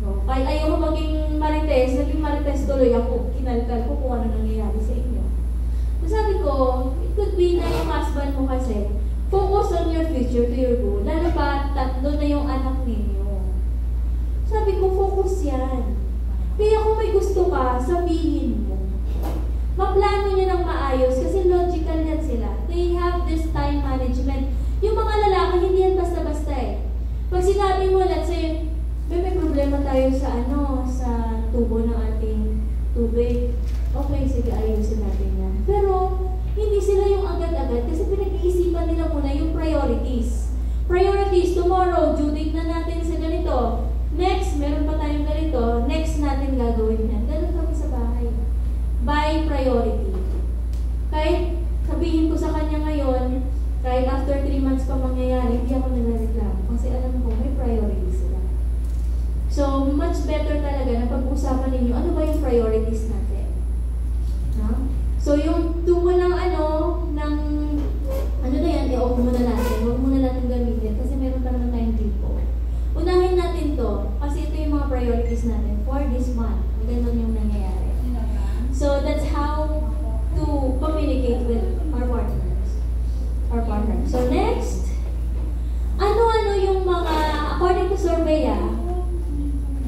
No? Kahit ayaw ko maging marites tuloy ako. Kinalkal ko kung ano nangyayari sa inyo. So sabi ko, it could be na yung husband mo kasi, focus on your future to your goal. Lalo pa, 3 na yung anak ninyo. Sabi ko, focus yan. Kaya kung may gusto ka, sabihin mo. Maplano nyo ng maayos kasi logical yan sila. They have this time management. Yung mga lalaki, hindi yan basta-basta eh. Pag sinabi mo, let's say, may problema tayo sa tubo ng ating tubig. Okay, sige, ayusin natin yan. Pero, hindi sila yung agad-agad kasi pinag-iisipan nila muna yung priorities. Priorities, tomorrow, due date na natin sa ganito. Next, meron pa tayong ganito. Next natin gagawin yan. Ganun kami sa bahay. By priority. Kahit sabihin ko sa kanya ngayon, kahit after 3 months pa mangyayari, hindi ako nagreklamo. Kasi alam ko, may priorities sila. So, much better talaga na pag-usapan ninyo, ano ba yung priorities natin? No? So, yung tumo ng ano na yan, i-off muna natin. Huwag muna natin gamitin kasi meron pa naman tayong tipo. Unahin natin to kasi ito yung mga priorities natin for this month. Ganun yung nangyayari. So, that's how to communicate with our partner. So, next, ano-ano yung mga, according to survey,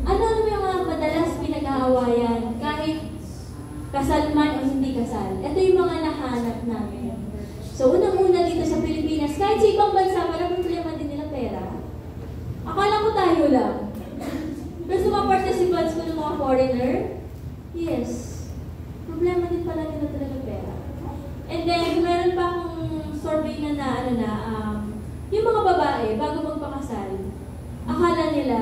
ano-ano yung mga madalas pinag-aawayan kahit kasal man o hindi kasal. Ito yung mga nahanap namin. So, unang-una dito sa Pilipinas, kahit sa ibang bansa, walang problema din nila pera. Akala ko tayo lang. Pero sa mga participants ko ng mga foreigner, yes, problema din pala nila talaga pera. And then, meron pa akong survey yung mga babae, bago magpakasal, akala nila,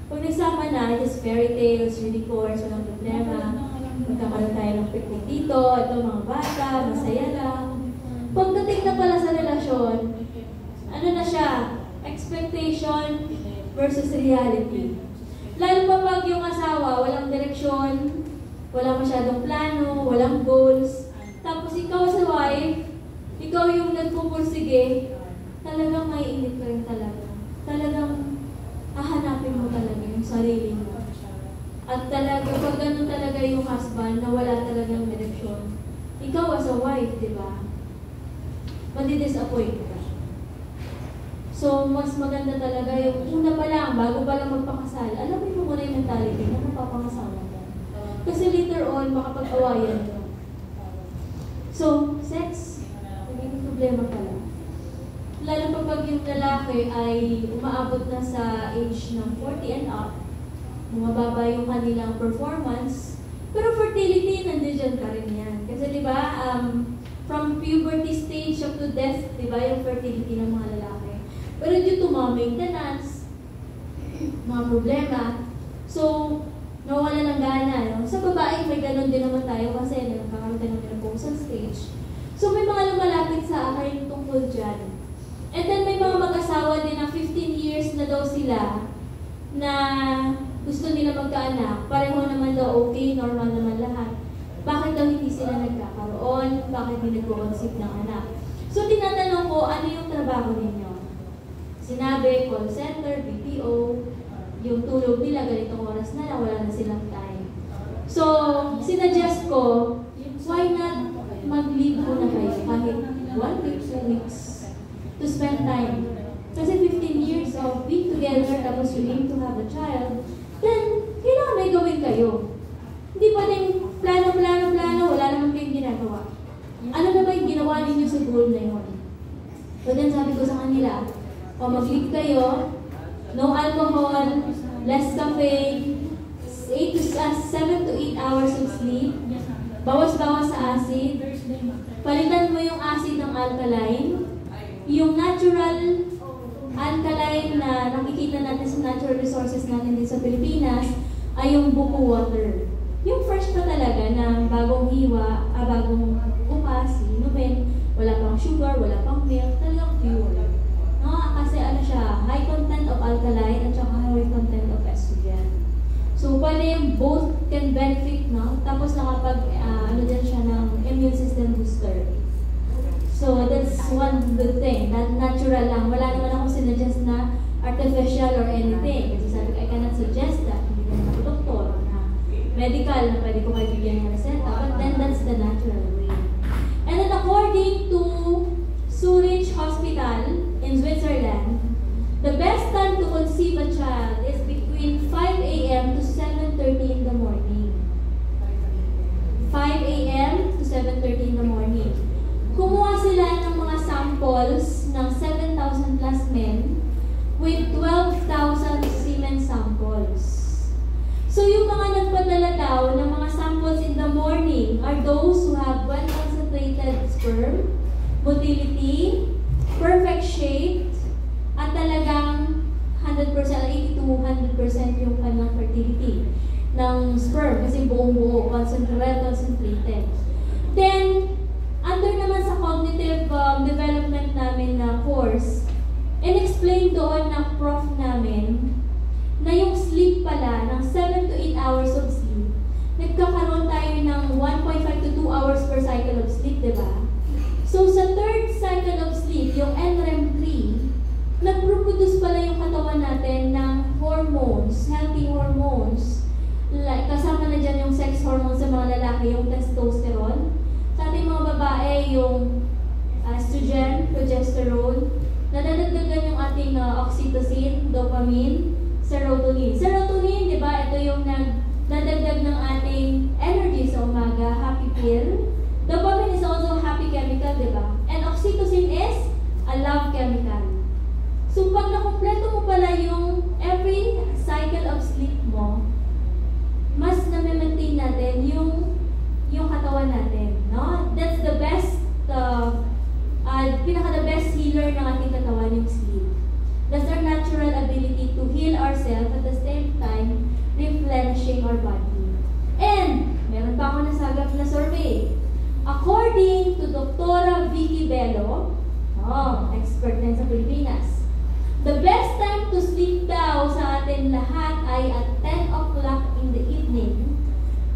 pag nagsama na, just fairy tales, unicorns, walang problema, magkakaroon tayo ng picnic dito, ito mga bata, masaya lang. Pagdating na pala sa relasyon, ano na siya, expectation versus reality. Lalo pa pag yung asawa, walang direksyon, walang masyadong plano, walang goals, tapos ikaw sa wife, ikaw yung nagpupursige, talagang maiinit ka rin talaga. Talagang hahanapin mo talaga yung sarili mo. At talaga, pag ganun talaga yung husband na wala talagang direksyon, ikaw as a wife, di ba? Madi-disappoint ka. So, mas maganda talaga yung una pa lang, bago pa lang magpakasal, alamin mo muna yung mentality na mapapangasawa ka. Kasi later on, makapag-awayan ka. So, sex, naging problema pala. lalo pa pag yung lalaki ay umaabot na sa age ng 40 and up, bumababa yung kanilang performance, pero fertility, nandiyan pa rin yan. Kasi di ba, from puberty stage up to death, di ba, yung fertility ng mga lalaki. Pero due to mga maintenance, mga problema, so, nawala ng gana. No? Sa babae, may ganun din naman tayo kasi nagkakaroon tayo ng menopausal stage. So, may mga lumalapit sa akin tungkol dyan. And then, may mga mag-asawa din na 15 years na daw sila na gusto nila magkaanak. Pareho naman daw okay, normal naman lahat. Bakit daw hindi sila nagkakaroon? Bakit hindi nagko-conceive ng anak? So, tinatanong ko, ano yung trabaho ninyo? Sinabi, call center, BPO, yung tulog nila, ganitong oras na lang, wala na silang time. So, sinuggest ko, why not mag-leave muna kayo kahit 1 week, 2 weeks to spend time. Kasi 15 years of being together, tapos you aim to have a child, then, kailangan may gawin kayo. Hindi pa din plano, wala naman kayong ginagawa. Ano na ba yung ginawa ninyo sa goal na yun? So then sabi ko sa kanila, o mag-leave kayo, no alcohol, less caffeine, 7 to 8 hours of sleep, bawas-bawas sa acid, palitan mo yung acid ng alkaline, yung natural alkaline na nakikita natin sa natural resources natin din sa Pilipinas ay yung buko water. Yung fresh pa talaga na bagong hiwa, bagong upas, inumin, wala pang sugar, wala pang milk, talagang pure. No? Kasi ano siya, high content of alkaline at saka high content of estrogen. So, pwede yung both can benefit, no? Tapos nakapag, ano din siya ng immune system booster. So, that's one good thing. That natural lang. Wala naman akong sinuggest na artificial or anything. Kasi sabi ko, I cannot suggest that. Hindi naman ako doktor na medical na pwede ko kayo bigyan ng reseta. But then, that's the natural way. And then, according to Zurich Hospital in Switzerland, the best time to conceive a child is between 5 a.m. to 7:30 in the morning. 5 a.m. to 7:30 in the morning. Kumuha sila ng mga samples ng 7,000 plus men with 12,000 semen samples. So yung mga nagpadala daw ng mga samples in the morning are those who have well-concentrated sperm, motility, perfect shape, at talagang 100%, 80 to 100% yung kanilang fertility ng sperm kasi buong-buo, well-concentrated. Then, under naman sa cognitive development namin na course, in-explain doon ng prof namin na yung sleep pala, ng 7 to 8 hours of sleep, nagkakaroon tayo ng 1.5 to 2 hours per cycle of sleep, diba? So, sa third cycle of sleep, yung NREM 3, nag-produce pala yung katawan natin ng hormones, healthy hormones. Like, kasama na dyan yung sex hormones sa mga lalaki, yung testosterone. Sa ating mga babae, yung estrogen, progesterone, nadadagdagan yung ating oxytocin, dopamine, serotonin. Serotonin, di ba, ito yung nadagdag ng ating energy sa umaga, happy pill. Dopamine is also happy chemical, di ba? And oxytocin is a love chemical. So, pag nakumpleto mo pala yung every cycle of sleep mo, mas na-maintain natin yung katawan natin, no? That's the best, pinaka-the best healer ng ating katawan, yung sleep. That's our natural ability to heal ourselves at the same time, replenishing our body. And, meron pa ako nasagap na survey. According to Dr. Vicky Bello, expert din sa Pilipinas, the best time to sleep daw sa atin lahat ay at 10 o'clock in the evening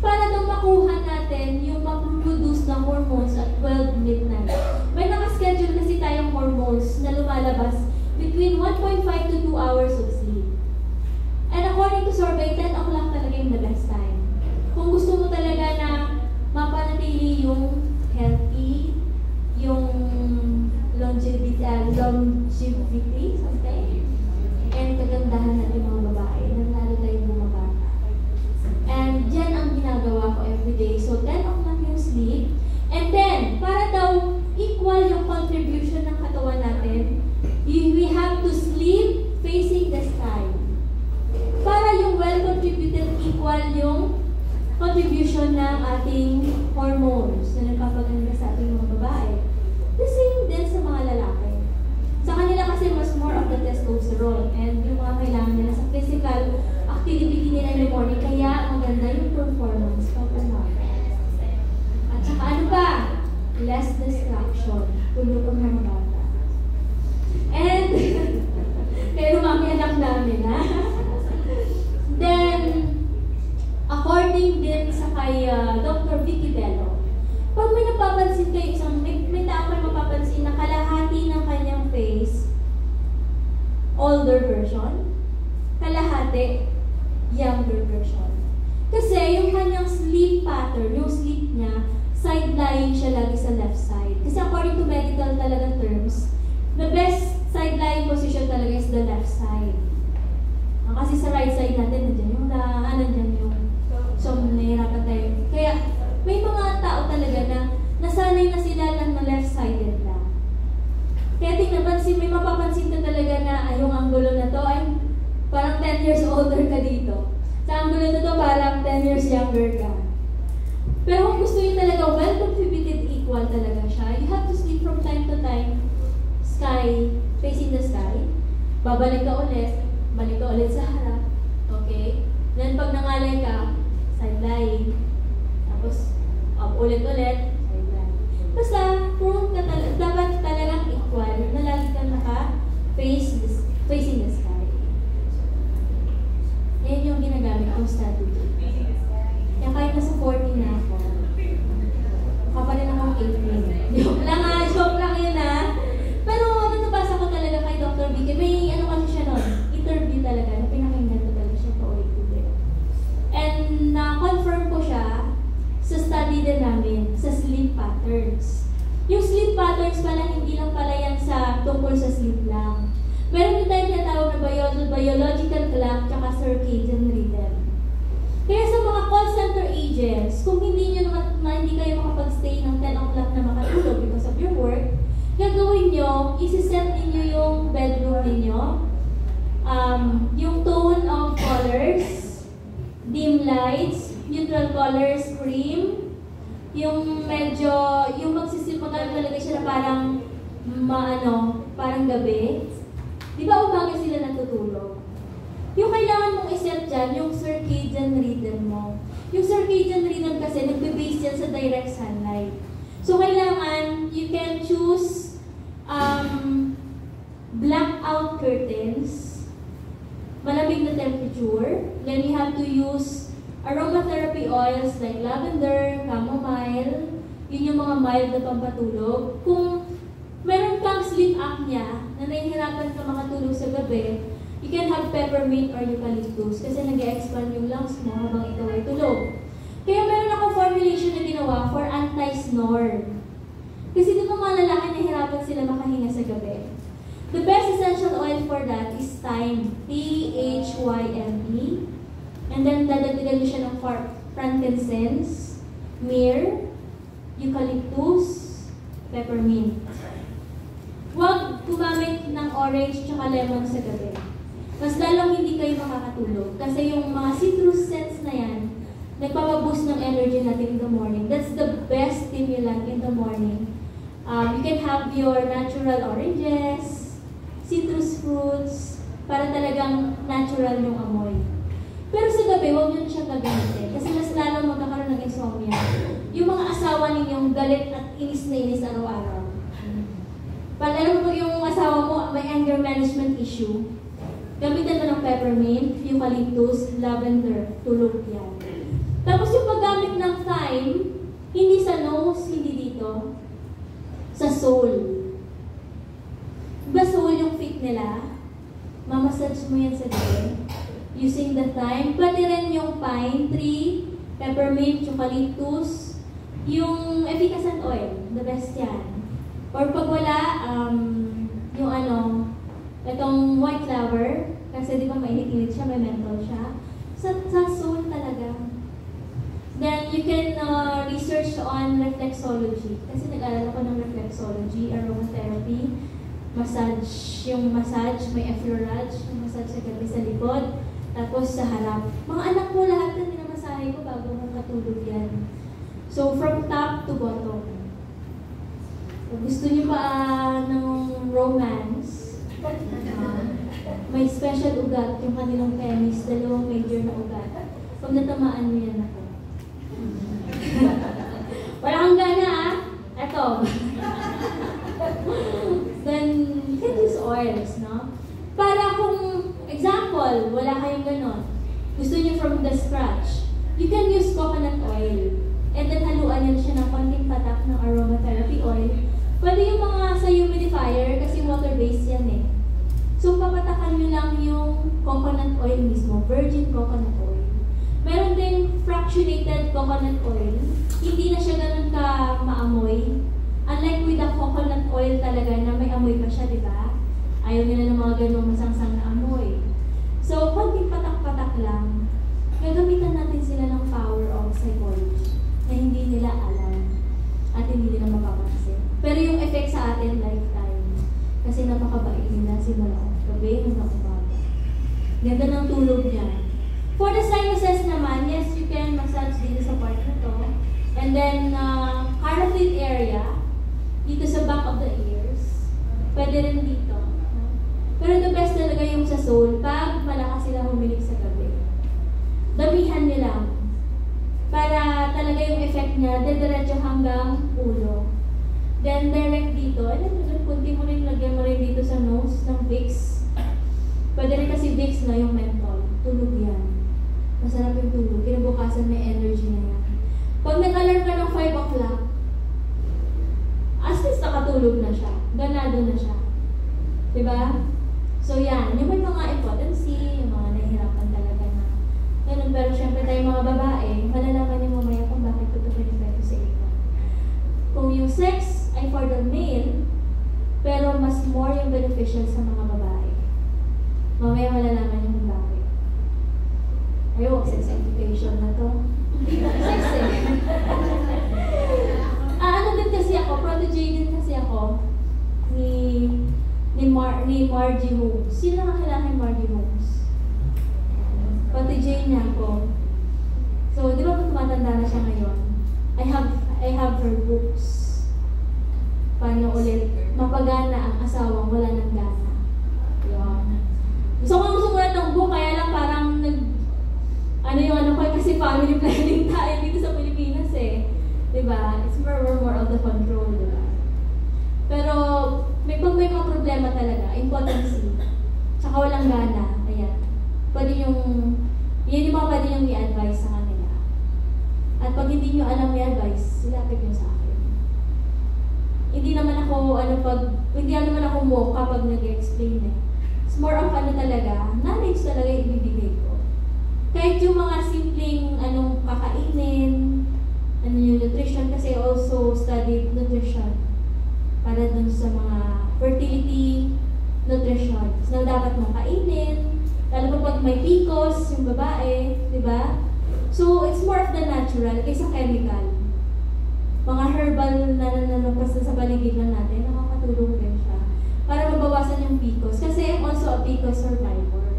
para daw makuha natin yung mag-produce ng hormones at 12 midnight. May nakaschedule kasi tayong hormones na lumalabas between 1.5 to 2 hours of sleep. And according to survey, 10 o'clock talaga yung the best time. Kung gusto mo talaga na mapanatili yung healthy, yung longevity, something, and kagandahan natin mga babae, nang lalo tayo bumaba. And yan ang ginagawa ko everyday. So, 10 o'clock yung sleep. And then, para daw equal yung contribution ng katawan natin We have to sleep facing the sky. Para yung well-contributed equal yung contribution ng ating hormones na nagpapaganda sa ating mga babae. The same din sa mga lalaki. Sa kanila kasi mas more of the testosterone and yung mga kailangan nila sa physical activity nila in the morning, kaya maganda yung performance kapag natin. At saka ano pa? Less distraction. Tulog ang mga bata. And, kaya lumaki anak namin, ha? Then, according din sa kay Dr. Vicky Bello, pag may napapansin kayo may tao kayo mapapansin na kalahati ng kanyang face, older version, kalahati, younger version. Kasi yung kanyang sleep pattern, yung sleep niya, side-lying siya lagi sa left side. Kasi according to medical talagang terms, the best side-lying position talaga is the left side. Kasi sa right side natin, nandiyan yung nandiyan yung so, nahihirapan tayo. Kaya, may mga tao talaga na nasanay na sila lang na left-sided lang. Kaya may mapapansin ka talaga na yung anggulo na to ay parang 10 years older ka dito. Sa anggulo na to, parang 10 years younger ka. Pero kung gusto nyo talaga well-contributed equal talaga siya, you have to sleep from time to time, sky, facing the sky. Babalik ka ulit, balik ka ulit sa harap. Okay? Then pag nangalay ka, side-lying. Tapos, ulit-ulit, side-lying. Basta, prone ka dapat talagang equal na lagi kang facing the sky. Yan yung ginagamit kong strategy. Kaya kahit nasa 40 na ako, kapalit akong 18. Joke lang joke lang yun Pero nabasa ko talaga kay Dr. Vicky, may kasi siya nun, interview talaga, na pinakinggan ko talaga siya paulit-ulit. And na-confirm ko siya sa study din namin, sa sleep patterns. Yung sleep patterns pala, hindi lang pala yan tungkol sa sleep lang. Meron din tayong tinatawag na biological clock tsaka circadian rhythm. Kaya sa mga call center agents, kung hindi kayo makapag-stay ng 10 o'clock na makatulog because of your work, gagawin nyo, isi-set ninyo yung bedroom ninyo, yung tone of colors, dim lights, neutral colors, cream, yung magsisimagano talaga siya na parang gabi. Di ba umaga sila natutulog? Yung kailangan mong iset dyan, yung circadian rhythm mo. Yung circadian rhythm kasi nagbe-base yan sa direct sunlight. So kailangan, you can choose blackout curtains, malamig na temperature, then you have to use aromatherapy oils like lavender, chamomile, yun yung mga mild na pampatulog. Kung meron kang sleep apnea na nahihirapan ka makatulog sa gabi, you can have peppermint or eucalyptus kasi nag-expand yung lungs mo habang ikaw ay tulog. Kaya meron akong formulation na ginawa for anti-snore. Kasi di ba mga lalaki nahihirapan sila makahinga sa gabi? The best essential oil for that is thyme, T-H-Y-M-E. And then dadagdagan nyo siya ng frankincense, myrrh, eucalyptus, peppermint. Huwag gumamit ng orange tsaka lemon sa gabi. Mas lalong hindi kayo makakatulog. Kasi yung mga citrus scents na yan, nagpapaboost ng energy natin in the morning. That's the best stimulant in the morning. You can have your natural oranges, citrus fruits, para talagang natural yung amoy. Pero sa gabi, huwag nyo siya gagamitin. Kasi mas lalong magkakaroon ng insomnia. Yung mga asawa ninyong galit at inis na inis araw-araw. Lalo pag yung asawa mo may anger management issue, gamitan mo ng peppermint, eucalyptus, lavender, tulog yan. Tapos yung paggamit ng thyme, hindi sa nose, hindi dito, sa sole. Diba sole yung feet nila? Mamassage mo yan sa gabi. Using the thyme, pati rin yung pine tree, peppermint, eucalyptus, yung efficacent oil, the best yan. Or pag wala, yung itong white flower, kasi di ba mainit-init siya, may menthol siya, sa soul talaga. Then you can research on reflexology, kasi nag-aaral ako ng reflexology, aromatherapy. massage, may effleurage, yung massage sa gabi sa likod, tapos sa harap. Mga anak ko lahat na minamasahe ko bago mo katulog yan. So, from top to bottom. Kung gusto niyo pa ng romance, may special ugat yung kanilang penis, 2 major na ugat. Pag natamaan mo yan ako. Wala kang gana Eto. Then, you can use oils, no? Para kung, example, wala kayong ganon. Gusto niyo from the scratch. You can use coconut oil. And then, haluan niyo siya ng konting patak ng aromatherapy oil. Pwede yung mga sa humidifier kasi water-based yan eh. So, papatakan nyo lang yung coconut oil mismo, virgin coconut oil. Meron din fractionated coconut oil. Hindi na siya ganun ka maamoy. Unlike with the coconut oil talaga na may amoy pa siya, di ba? Ayaw nila ng mga ganung masangsang na amoy. So, konting patak-patak lang, gagamitan natin sila ng power of psychology na hindi nila alam at hindi nila mapapansin. Pero yung effect sa atin, lifetime. Kasi napakabait nila simula gabi hanggang umaga. Ganda ng tulog niya. For the sinuses naman, yes, you can massage dito sa part na to. And then, carotid area, dito sa back of the ears. Pwede rin dito. Pero the best talaga yung sa soul, pag malakas sila humilig sa gabi. Damihan nyo lang. Para talaga yung effect niya, diretso hanggang ulo. Then, direct dito. And then, kunti mo rin, lagyan mo rin dito sa nose ng Vicks. Pwede rin kasi Vicks na yung menthol. Tulog yan. Masarap yung tulog. Kinabukasan may energy na yan. Pag nag-alarm ka ng 5 o'clock, as least nakatulog na siya. Ganado na siya. Diba? So yan, yung may mga impotency, yung mga nahihirapan talaga na ganun. Pero syempre tayo mga babae, malalaman niyo mamaya kung bakit ito pinipento sa iba. Kung yung sex ay for the male, pero mas more yung beneficial sa mga babae. Mamaya malalaman niyo kung bakit. Ayaw, sex education na to. Sex eh. Ano din kasi ako, protege din kasi ako ni Margie Holmes. Sino nakakilala ni Margie Holmes? Protege niya ako. So, di ba kung tumatanda na siya ngayon? I have her books. Paano ulit mapagana ang asawang wala ng gana. Yun. So, kung sumulat ng book, kaya lang parang kasi family planning tayo dito sa Pilipinas eh. Diba? It's more of the control, diba? Pero, pag may mga problema talaga, impotency, tsaka walang gana, ayan. Pwede yung mga pwede yung i-advise sa kanila. At pag hindi nyo alam i-advise, silapit nyo sa akin. Hindi naman ako mocha pag nag-explain eh. It's more of talaga, knowledge talaga yung ibibigay ko. Kahit yung mga simpleng kakainin, yung nutrition, kasi I also studied nutrition para dun sa mga fertility nutrition. So, dapat mong kainin, lalo pa pag may PCOS, yung babae, di ba? So, it's more of the natural kaysa chemical. Mga herbal na nalabas sa paligid lang natin, nakakatulong din siya para mabawasan yung PCOS. Kasi I'm also a PCOS survivor.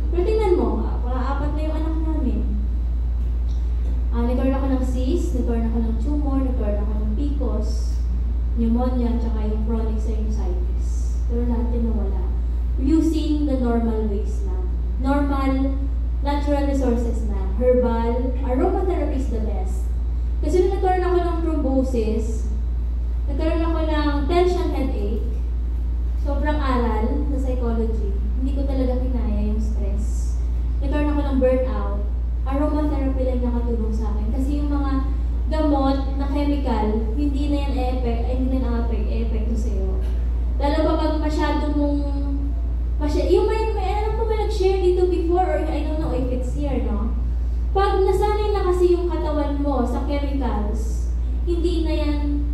Pero tingnan mo, pang-apat na yung anak namin. Nagkaroon ako ng cyst, nagkaroon ako ng tumor, nagkaroon ako ng PCOS, pneumonia, tsaka yung chronic sinusitis. Pero lahat din nawala. Using the normal ways na. Normal, natural resources na. Herbal, aromatherapy is the best. Kasi nung nagkaroon ako ng thrombosis, nagkaroon ako ng tension headache, sobrang aral na psychology. Hindi ko talaga kinaya yung stress. Nagkaroon ako ng burnout. Aromatherapy lang nakatulong sa akin. Kasi yung mga gamot na chemical, hindi na yan hindi na e-epekto sa'yo. Lalo pa pag yung may alam ko ba nag-share dito before, or I don't know if it's here, no? Pag nasanay na kasi yung katawan mo sa chemicals, hindi na yan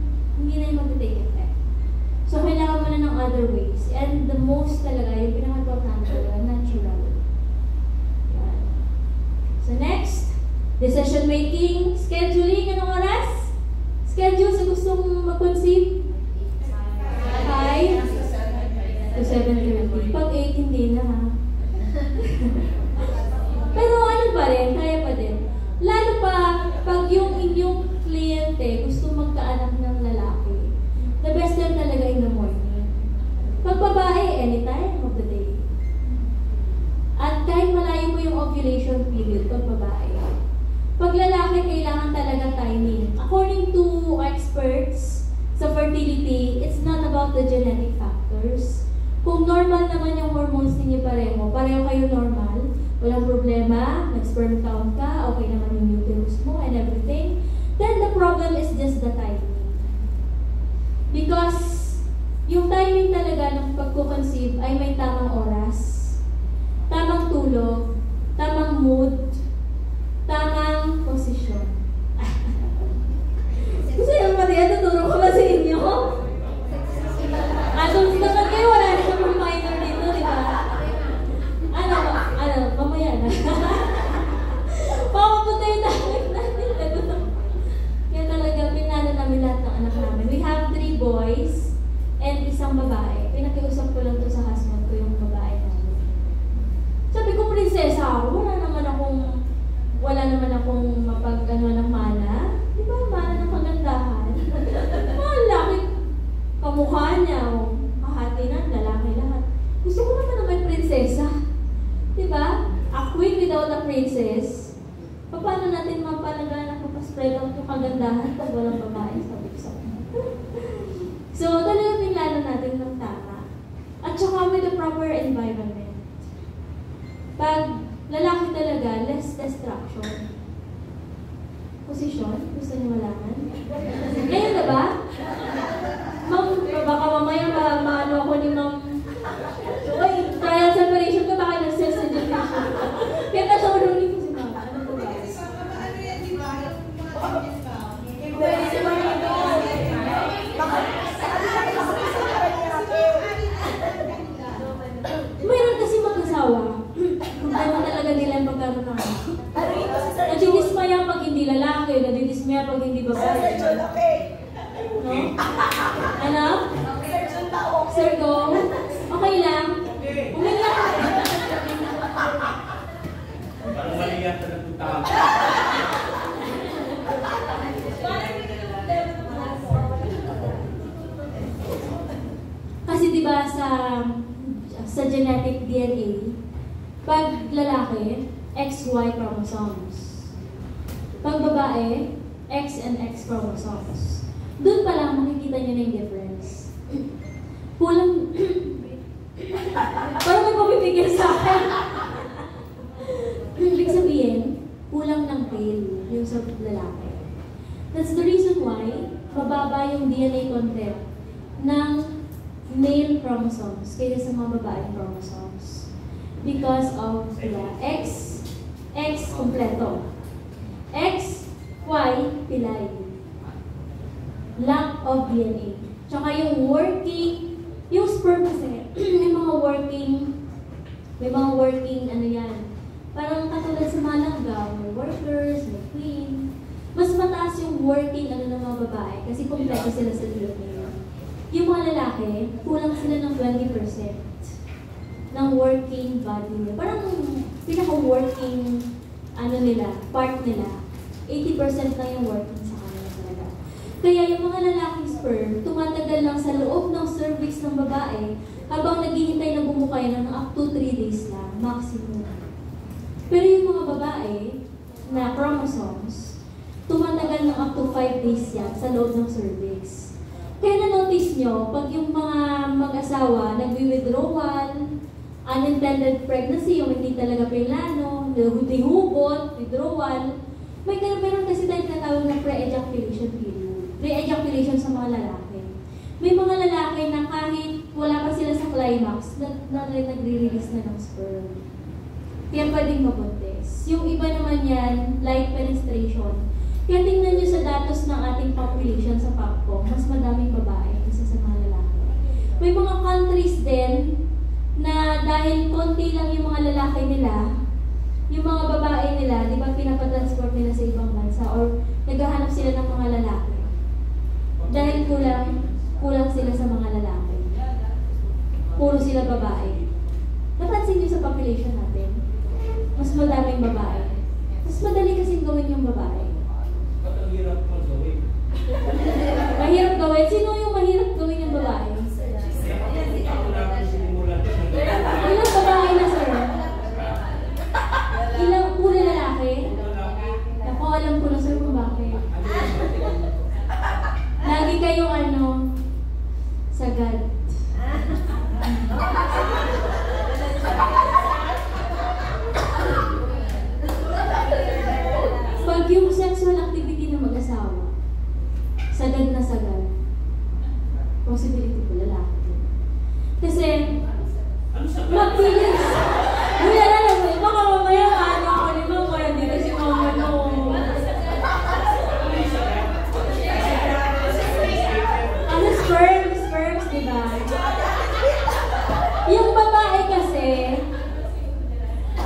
mag-take effect. So, kailangan mo na ng other ways. And the most talaga, yung pinaka-importante talaga, natural. Yan. So, next, decision making, scheduling, anong oras? Schedule sa gustong mag-conceive? 5. 7:30. Pag 8, hindi na ha. Pero ano pa rin, kaya pa din. Lalo pa, pag yung inyong kliyente gusto magkaanak ng lalaki, the best time talaga in the morning. Pag babae, anytime of the day. At kahit malayo mo yung ovulation period, pag babae. Pag lalaki, kailangan talaga timing. According to experts sa fertility, it's not about the genetic factors. Kung normal naman yung hormones ninyo pareho kayo normal, walang problema, nag-sperm count ka, okay naman yung uterus mo and everything, then the problem is just the timing. Because yung timing talaga ng pagko-conceive ay may tamang oras, tamang tulog, tamang mood, tamang posisyon. Gusto yung Maria, tuturo ko ba sa inyo? Adults naman kayo, wala na namang minor dito, di ba? Mamaya na. Pamapunta yung topic natin. Kaya talaga, pinano namin lahat ng anak namin. We have 3 boys and isang babae. Pinakiusap ko lang to sa husband ko yung babae namin. Sabi ko, prinsesa ako, wala naman akong mapag-ano ng mana. Di ba, mana ng kagandahan? Malaki kamukha niya, o kahati na, lalaki lahat. Gusto ko naman na may prinsesa. Di ba? A queen without a princess. Paano natin mapalagaan at mapaspread out yung kagandahan pag walang babae? Sabi ko sa akin. So, talaga pinlano natin ng tama. At saka with the proper environment. Pag lalaki talaga, less distraction. Posisyon? Gusto niyo malaman? Ngayon na ba? Ma'am, baka mamaya maano ako ni Ma'am. Uy, trial separation ka, baka nag-self-suggestion. Kaya nasurunin ko si Ma'am. Ano po ba? Ano yan, di ba? Pwede si Ma'am ito. Mayroon kasi mag-asawa. Kung ano talaga nila yung pagkaroon ng anak. Nadidismaya pag hindi lalaki, nadidismaya pag hindi babae. No? Ano? Sir, go? Okay lang? Umiyak. Parang mali yata nagpuntahan. Kasi diba sa genetic DNA, pag lalaki, XY chromosomes. Pag babae, X and X chromosomes. Doon pa lang makikita nyo na yung difference. Kulang... Parang may pumipigil sa akin. Ibig sabihin, kulang ng tail yung sa lalaki. That's the reason why mababa yung DNA content ng male chromosomes kaysa sa mga babaeng chromosomes. Because of the X kompleto. X, Y, pilay. Lack of DNA. Tsaka yung yung sperm kasi, may mga working, ano yan, parang katulad sa malanggaw, may workers, may queen. Mas mataas yung working, ng mga babae, kasi kompleto sila sa DNA. Yung mga lalaki, kulang sila ng 20% ng working body nila. Parang pinaka-working, part nila, 80% na yung working sa kanila talaga. Kaya yung mga lalaking sperm, tumatagal lang sa loob ng cervix ng babae habang naghihintay na bumukay ng up to 3 days lang, maximum. Pero yung mga babae na chromosomes, tumatagal ng up to 5 days yan sa loob ng cervix. Kaya na-notice nyo, pag yung mga mag-asawa nag-withdrawal, unintended pregnancy, yung hindi talaga plano, hugot, withdrawal, meron kasi tayong tinatawag na pre-ejaculation period. Pre-ejaculation sa mga lalaki. May mga lalaki na kahit wala pa sila sa climax, nagre-release na ng sperm. Kaya pwedeng mabuntis. Yung iba naman yan, light penetration. Kaya tingnan nyo sa datos ng ating population sa PAPCO, mas madaming babae kaysa sa mga lalaki. May mga countries din na dahil konti lang yung mga lalaki nila, yung mga babae nila, di ba pinapatransport nila sa ibang bansa or naghahanap sila ng mga lalaki. Dahil kulang sila sa mga lalaki. puro sila babae. Napansin niyo sa population natin, mas madaming babae. Mas madali kasing gawin yung babae. Ba't ang hirap mag-gawin? Mahirap gawin? Sino yung mahirap gawin yung babae? Ako na ang sinimulan. Ilang babae na, sir? Ilang puro lalaki? Ako, alam ko na, sir, kung bakit. Lagi kayong sagad. Pag yung sexual activity ng mag-asawa, sagad na sagad. Possibility po lalaki. Kasi, mabilis. Wala na lang. Baka mamaya ako ni Mama, hindi kasi Mama no. Sperms, diba? Yung babae kasi,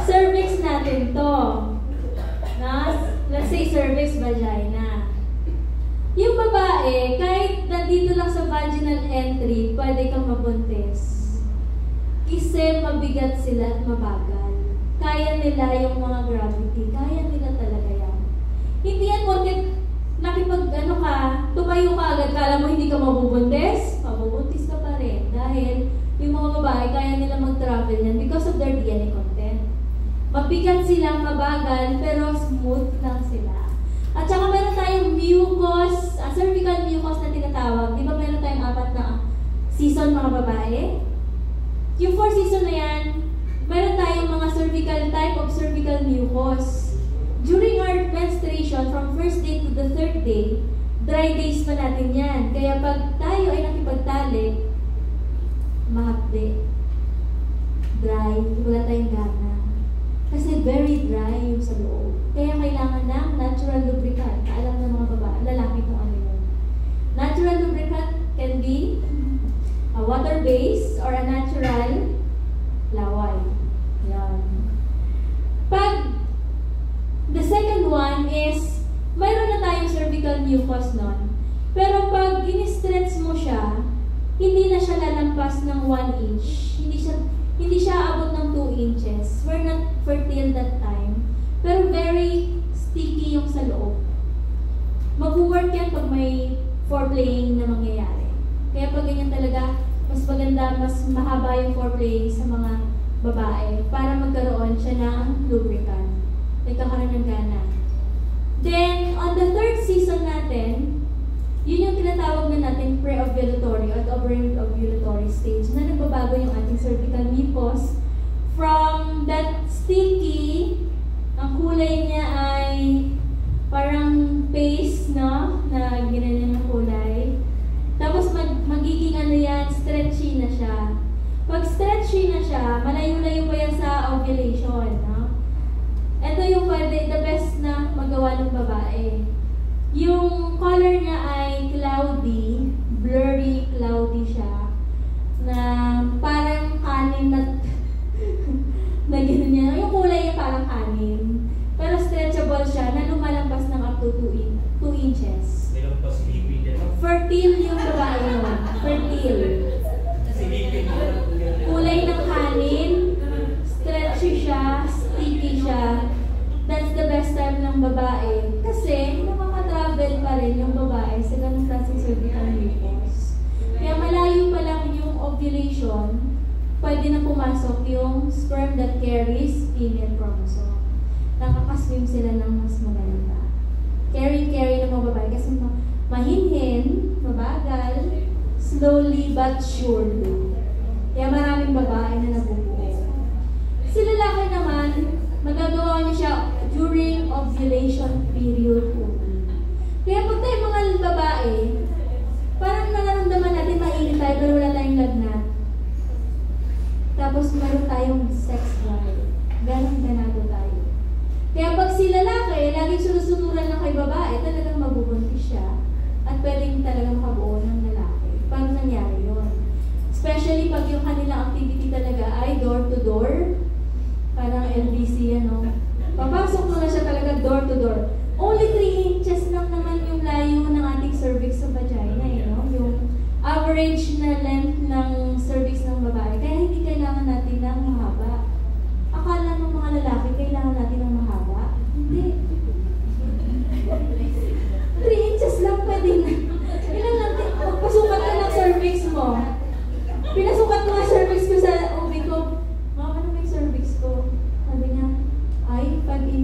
cervix natin to. Let's say cervix, vagina. Yung babae, kahit nandito lang sa vaginal entry, pwede kang mabuntis. Kasi mabigat sila at mabagal. Kaya nila yung mga gravity. Kaya nila talaga yan. Hindi yan porket tumayo ka agad, kala mo hindi ka mabubuntis? Mabubuntis ka pa rin. Dahil yung mga babae, kaya nila mag-travel yan because of their DNA content. Mabigat silang mabagal, pero smooth lang sila. At saka meron tayong mucus, cervical mucus na tinatawag. Di ba meron tayong 4 na season mga babae? Yung 4 season na yan, meron tayong mga cervical type of cervical mucus. During our menstruation, from first day to the 3rd day, dry days pa natin yan. Kaya pag tayo ay nakipagtalik, mahapde. Dry, wala tayong gana. Kasi very dry yung sa loob. Kaya kailangan ng natural lubricant. Alam ng mga babae, lalaki kung ano yun. Natural lubricant can be a water-based or a natural laway. Yan. Pag the second one is, mayroon na tayong cervical mucus nun. Pero pag in-stretch mo siya, hindi na siya lalampas ng 1 inch. Hindi siya abot ng 2 inches. We're not fertile that time. Pero very sticky yung sa loob. Mag-work yan pag may foreplaying na mangyayari. Kaya pag ganyan talaga, mas maganda, mas mahaba yung foreplaying sa mga babae para magkaroon siya ng lubricant. Nagkakaroon ng gana. Then, on the 3rd season natin, yun yung tinatawag na natin pre-ovulatory at over-ovulatory stage na nagbabago yung ating cervical mucus from that sticky, ang kulay niya ay parang paste, no? Na ginanyan na kulay. Tapos magiging stretchy na siya. Pag stretchy na siya, malayo-layo pa yan sa ovulation, no? Ito yung the best na magawa ng babae. Yung color niya ay cloudy, blurry, cloudy siya, na parang kanin na gano'n niya. Yung kulay niya parang kanin. Pero stretchable siya na lumalampas ng up to 2 inches. Meron pa sleepy din. Fertile yung babae nun. Fertile. Sleepy mo. Kulay ng kanin, stretchy siya, sticky siya. That's the best time ng babae. Kasi nakaka-travel pa rin yung babae sa ganung klaseng cervical mucus. Kaya malayo pa lang yung ovulation, pwede na pumasok yung sperm that carries female chromosome. Nakakaswim sila ng mas maganda. Carry ng mga babae kasi mahinhin, mabagal, slowly but surely. Kaya maraming babae na nabubuo. Si lalaki naman, magagawa niya siya during ovulation period only. Kaya pag tayo mga babae, parang nararamdaman natin mainit tayo pero wala tayong lagnat. Tapos meron tayong sex drive. Ganang ganado tayo. Kaya pag si lalaki, laging sunusunuran lang kay babae, talagang mabubuntis siya. At pwedeng talagang makabuo ng lalaki. Paano nangyari yun? Especially pag yung kanilang activity talaga ay door-to-door. Parang LBC, papasok mo na siya talaga door-to-door. Only 3 inches lang naman yung layo ng ating cervix sa vagina, no? Yung average na length ng cervix ng babae. Kaya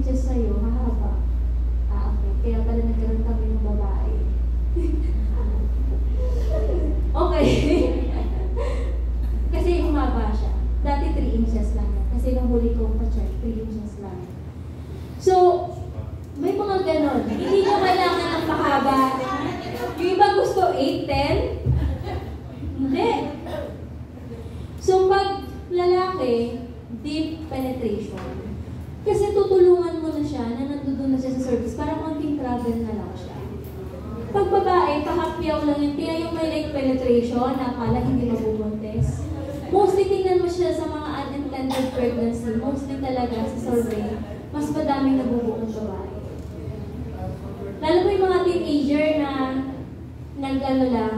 inches sa'yo, hahaba. Okay. Kaya pala nagkaroon kami ng babae. Okay. Kasi umaba siya. Dati 3 inches lang yan. Kasi nung huli kong pa-check, 3 inches lang. So, may mga ganon. Hindi nyo kailangan ng mahaba. Yung iba gusto 8, 10? Hindi. So, pag lalaki, deep penetration. Kasi tutulungan mo na siya na nandoon na siya sa service para konting travel na lang siya. Pag babae, pahapyaw lang yun. Kaya yung may like penetration, nakala hindi mabubuntis. Mostly tingnan mo siya sa mga unintended pregnancy. Mostly talaga sa survey, mas madaming nabubuong babae. Lalo po yung mga teenager na nag-ano lang,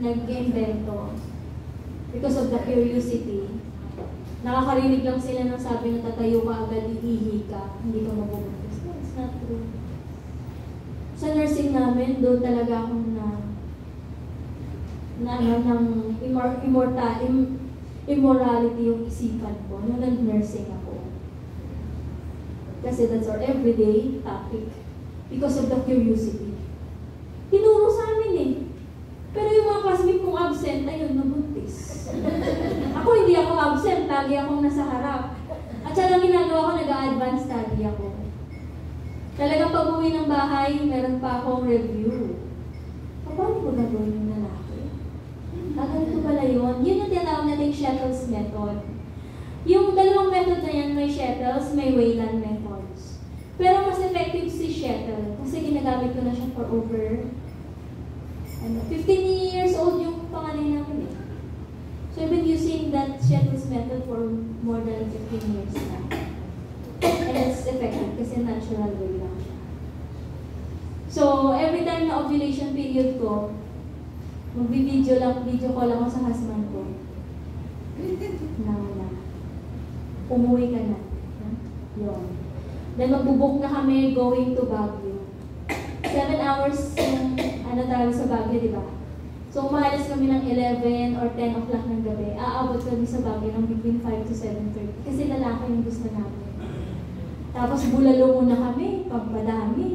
nag-invento because of the curiosity. Nakakarinig lang sila ng sabi na tatayo ka agad, iihi ka, hindi ka mabubuntis. No, it's not true. Sa nursing namin, doon talaga akong immorality yung isipan ko nung nag-nursing ako. Kasi that's our everyday topic because of the curiosity. Tinuro sa amin eh. Pero yung mga classmate kong absent, ayun, nabuntis. Ako hindi ako absent, lagi akong nasa harap. At siya lang ginagawa ko, nag-a-advance study ako. Talagang pag-uwi ng bahay, meron pa akong review. Paano ko gagawin yung lalaki? Ganito pala yun. Yun yung tinatawag natin Shettles method. Yung dalawang method na yan, may Shettles, may Wayland methods. Pero mas effective si Shettle kasi ginagamit ko na siya for over 15 years old yung panganay namin eh. So I've been using that Shettles method for more than 15 years now. And it's effective kasi natural way lang siya. So every time na ovulation period ko, mag-video call ako sa husband ko. Na. Umuwi ka na. Yun. Then magbubuk na kami going to Baguio. 7 hours yung travel sa Baguio, di ba? So umalis kami ng 11 or 10 o'clock ng gabi. Aabot kami sa Baguio ng between 5 to 7:30 kasi lalaki yung gusto namin. Tapos bulalo muna kami, pagpadami.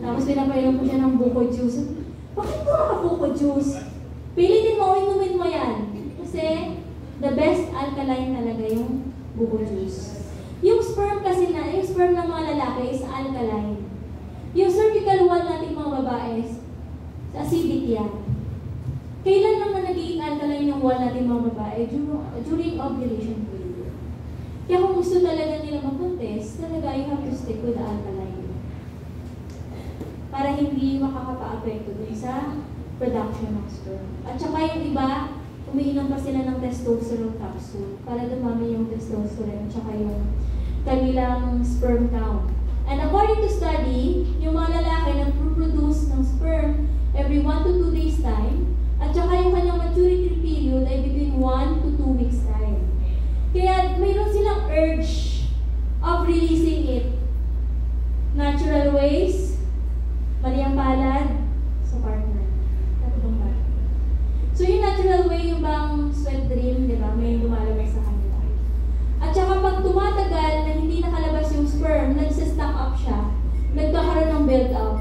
Tapos pinapainom ko siya ng buko juice. Bakit mo ka buko juice? Pilitin mo, inumin mo yan. Kasi the best alkaline talaga yung buko juice. Yung sperm kasi yung sperm ng mga lalaki is alkaline. Yung cervical wall nating mga babae is acidic yan. Kailan naman nagiging alkaline yung wall nating mga babae? During ovulation period. Kaya kung gusto talaga nila magbuntis, talaga you have to stick with the alkaline. Para hindi makakapa-apekto dun sa production ng sperm. At saka yung iba, umiinom pa sila ng testosterone capsule para dumami yung testosterone at saka yung kanilang sperm count. And according to study, yung mga lalaki nag-produce ng sperm every 1 to 2 days time at saka yung kanyang maturity period ay between 1 to 2 weeks time. Kaya mayroon silang urge of releasing it. Natural ways, mali ang palad sa partner. So yung natural way, yung bang sweat dream, di ba? May lumalabas sa kanila. At saka pag tumatagal na hindi nakalabas yung sperm, nagsistock up siya, nagkakaroon ng build-up.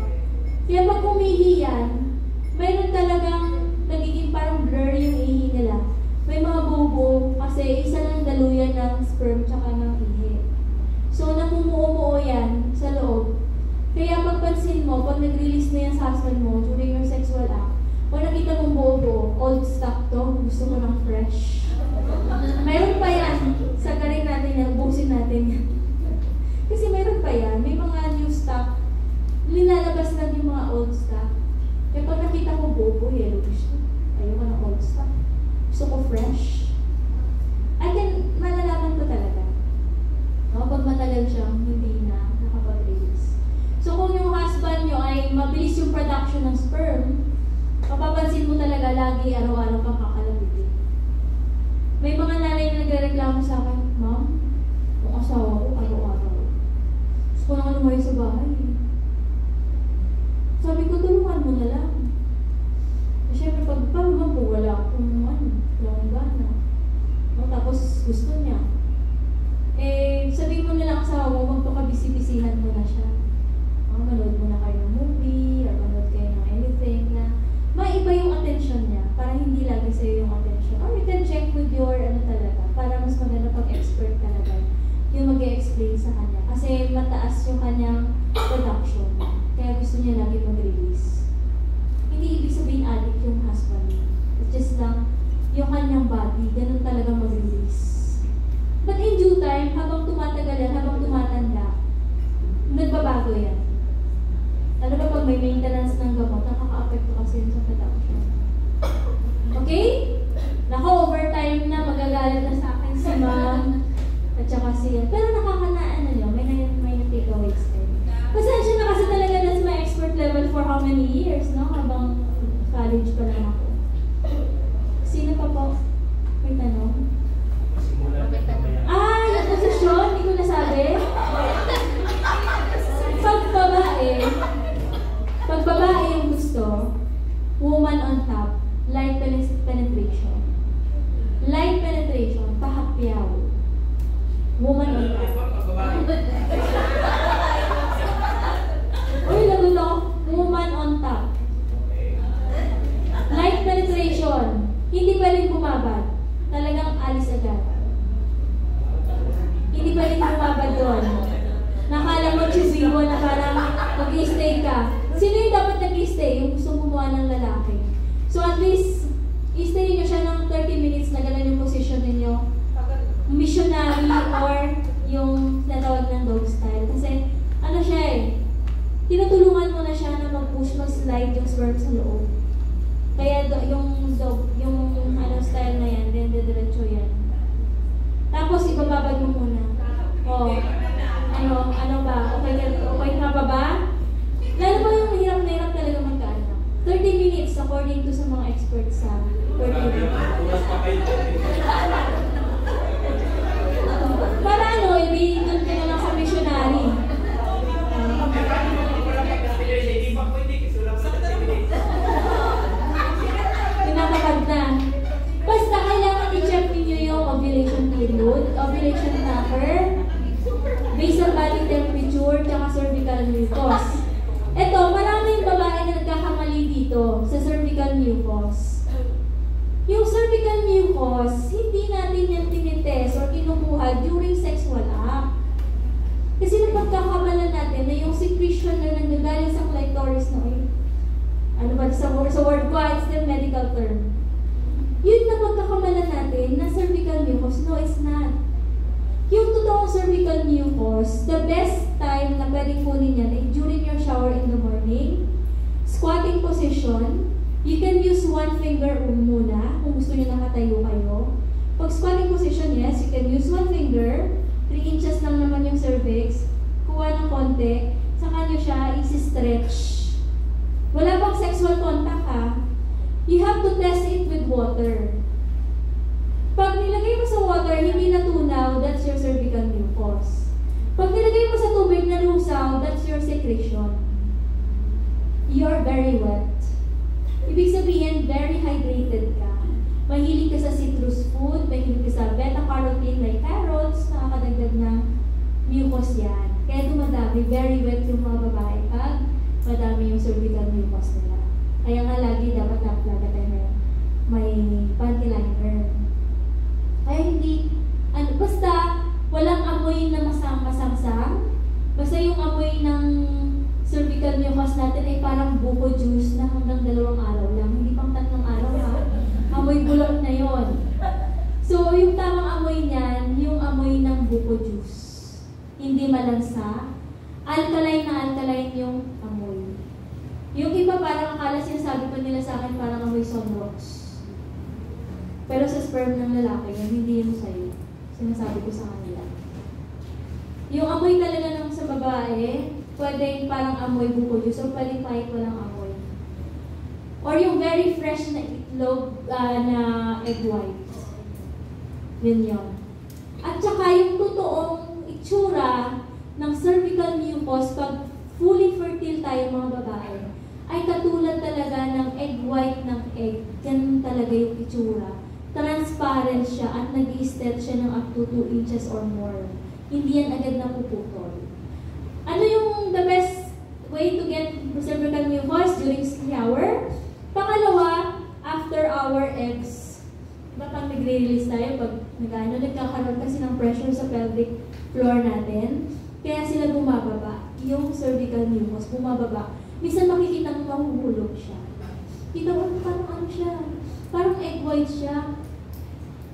Kaya pag umihi yan, mayroon talagang nagiging parang blur yung ihi nila. May mga bubo kasi isa lang daluyan ng sperm tsaka ng ihi. So namumuo-muo yan sa loob. Kaya pagpansin mo, pag nag-release na yan sa husband mo during your sexual act, kung nakita mong buo-buo, old stock to, gusto mo ng fresh. Mayroon pa yan. Sagarin natin yan, ubusin natin yan. Kasi mayroon pa yan. May mga new stock. Linalabas lang yung mga old stock. Kaya pag nakita mo buo-buo, yellowish to. Ayoko ng old stock. Gusto ko fresh. Malalaman ko talaga. No? Pag matagal siyang hindi na nakapag-release. So kung yung husband nyo ay mabilis yung production ng sperm, mapapansin mo talaga lagi araw-araw kang kakalabitin. May mga nanay na nagrereklamo sa akin, Ma'am, yung asawa ko araw-araw. Gusto ko naman lumayo sa bahay. Sabi ko, tulungan mo na lang. Siyempre, pag naman po, wala akong gana. No, tapos gusto niya. Sabihin mo na lang asawa mo, magpakabisi gusto niya lagi mag-release. Hindi ibig sabihin addict yung husband niya. It's just lang, yung kanyang body, ganun talaga mag-release. But in due time, habang tumatagal yan, habang tumatanda, nagbabago yan. Ano ba pag may maintenance ng gamot, nakaka-apekto kasi yun sa production. Okay? Nako, overtime na, magagalit na sa akin si ma'am, at saka siya. Pero nakakanaan na nyo, may na-takeaways kayo. Pasensya na kasi talaga nasa my expert level for how many years, no? Habang college pa lang ako. Sino pa po? May tanong? Simulan na mamaya. Yung posisyon, hindi ko nasabi. Pag babae yung gusto, woman on top, light penetration. Light penetration, pahapyaw. Woman on top. Uy, lagot ako. Woman on top. Light penetration. Hindi pwedeng bumabad. Talagang alis agad. Hindi pwedeng bumabad doon. Nakala mo chubibo na parang mag-i-stay ka. Sino yung dapat nag-i-stay? Yung gusto gumawa ng lalaki. So at least, i-stay nyo siya ng 30 minutes na gano'n yung position ninyo. Missionary or yung natawag ng dog style. Kasi, ano siya eh, tinutulungan mo na siya na mag-push, mag-slide yung sperm sa loob. Kaya yung style na yan, then diretso yan. Tapos, ibababad mo muna. Ano ba? Okay ka pa ba? Lalo ba yung hirap na hirap talaga magkaanak? 30 minutes according to sa mga experts sa 30 minutes. Para ano, doon ka na lang sa missionary. Tinatakad na. Basta kailangan i-check ninyo yung ovulation period, ovulation tracker, basal body temperature, tsaka cervical mucus. Ito, maraming babae na nagkakamali dito sa cervical mucus. Yung cervical mucus, hindi natin yan tinitest or kinukuha during sexual act. Kasi napagkakamalan natin na yung secretion na nanggagaling sa clitoris na ano ba sa word ko, it's the medical term. Yun na pagkakamalan natin na cervical mucus. No, it's not. Yung totoong cervical mucus, the best time na pwedeng kunin yan ay during your shower in the morning, squatting position. You can use one finger muna kung gusto nyo nakatayo kayo. Pag squatting position, yes, you can use one finger. 3 inches lang naman yung cervix. Kuha ng konti. Saka nyo siya isi-stretch. Wala bang sexual contact ha? You have to test it with water. Pag nilagay mo sa water, hindi natunaw, that's your cervical mucus. Pag nilagay mo sa tubig na lusaw, that's your secretion. You're very wet. Ibig sabihin, very hydrated ka. Mahilig ka sa citrus food, mahilig ka sa beta-carotene like carrots, nakakadagdag ng mucus yan. Kaya dumadami, very wet yung mga babae pag madami yung cervical mucus nila. Kaya nga lagi dapat naplaga tayo may panty liner. Kaya hindi, basta walang amoy na masamsam. Basta yung amoy ng cervical mucus natin ay parang buko juice na hanggang 2 araw lang. Hindi pang 3 araw ha. Amoy bulok na yon. So, yung tamang amoy niyan, yung amoy ng buko juice. Hindi malansa. Alkaline na alkaline yung amoy. Yung iba parang akala sinasabi pa nila sa akin parang amoy sunrocks. Pero sa sperm ng lalaki, hindi yun sa'yo. Sinasabi ko sa kanila. Yung amoy talaga ng sa babae, pwedeng parang amoy buko juice o pwedeng kahit walang amoy. Or yung very fresh na itlog na egg white. Yun yun. At saka yung totoong itsura ng cervical mucus pag fully fertile tayo mga babae, ay katulad talaga ng egg white ng egg. Ganun talaga yung itsura. Transparent siya at nag-i-stretch siya ng up to 2 inches or more. Hindi yan agad napuputol. Ano yung the best way to get cervical mucus during shower? Pangalawa, after our eggs. Diba pag nagre-release tayo, pag nagkakaroon kasi ng pressure sa pelvic floor natin, kaya sila bumababa. Yung cervical mucus, bumababa. Minsan makikita mo mahuhulog siya. Kita mo parang ano siya, parang egg white siya.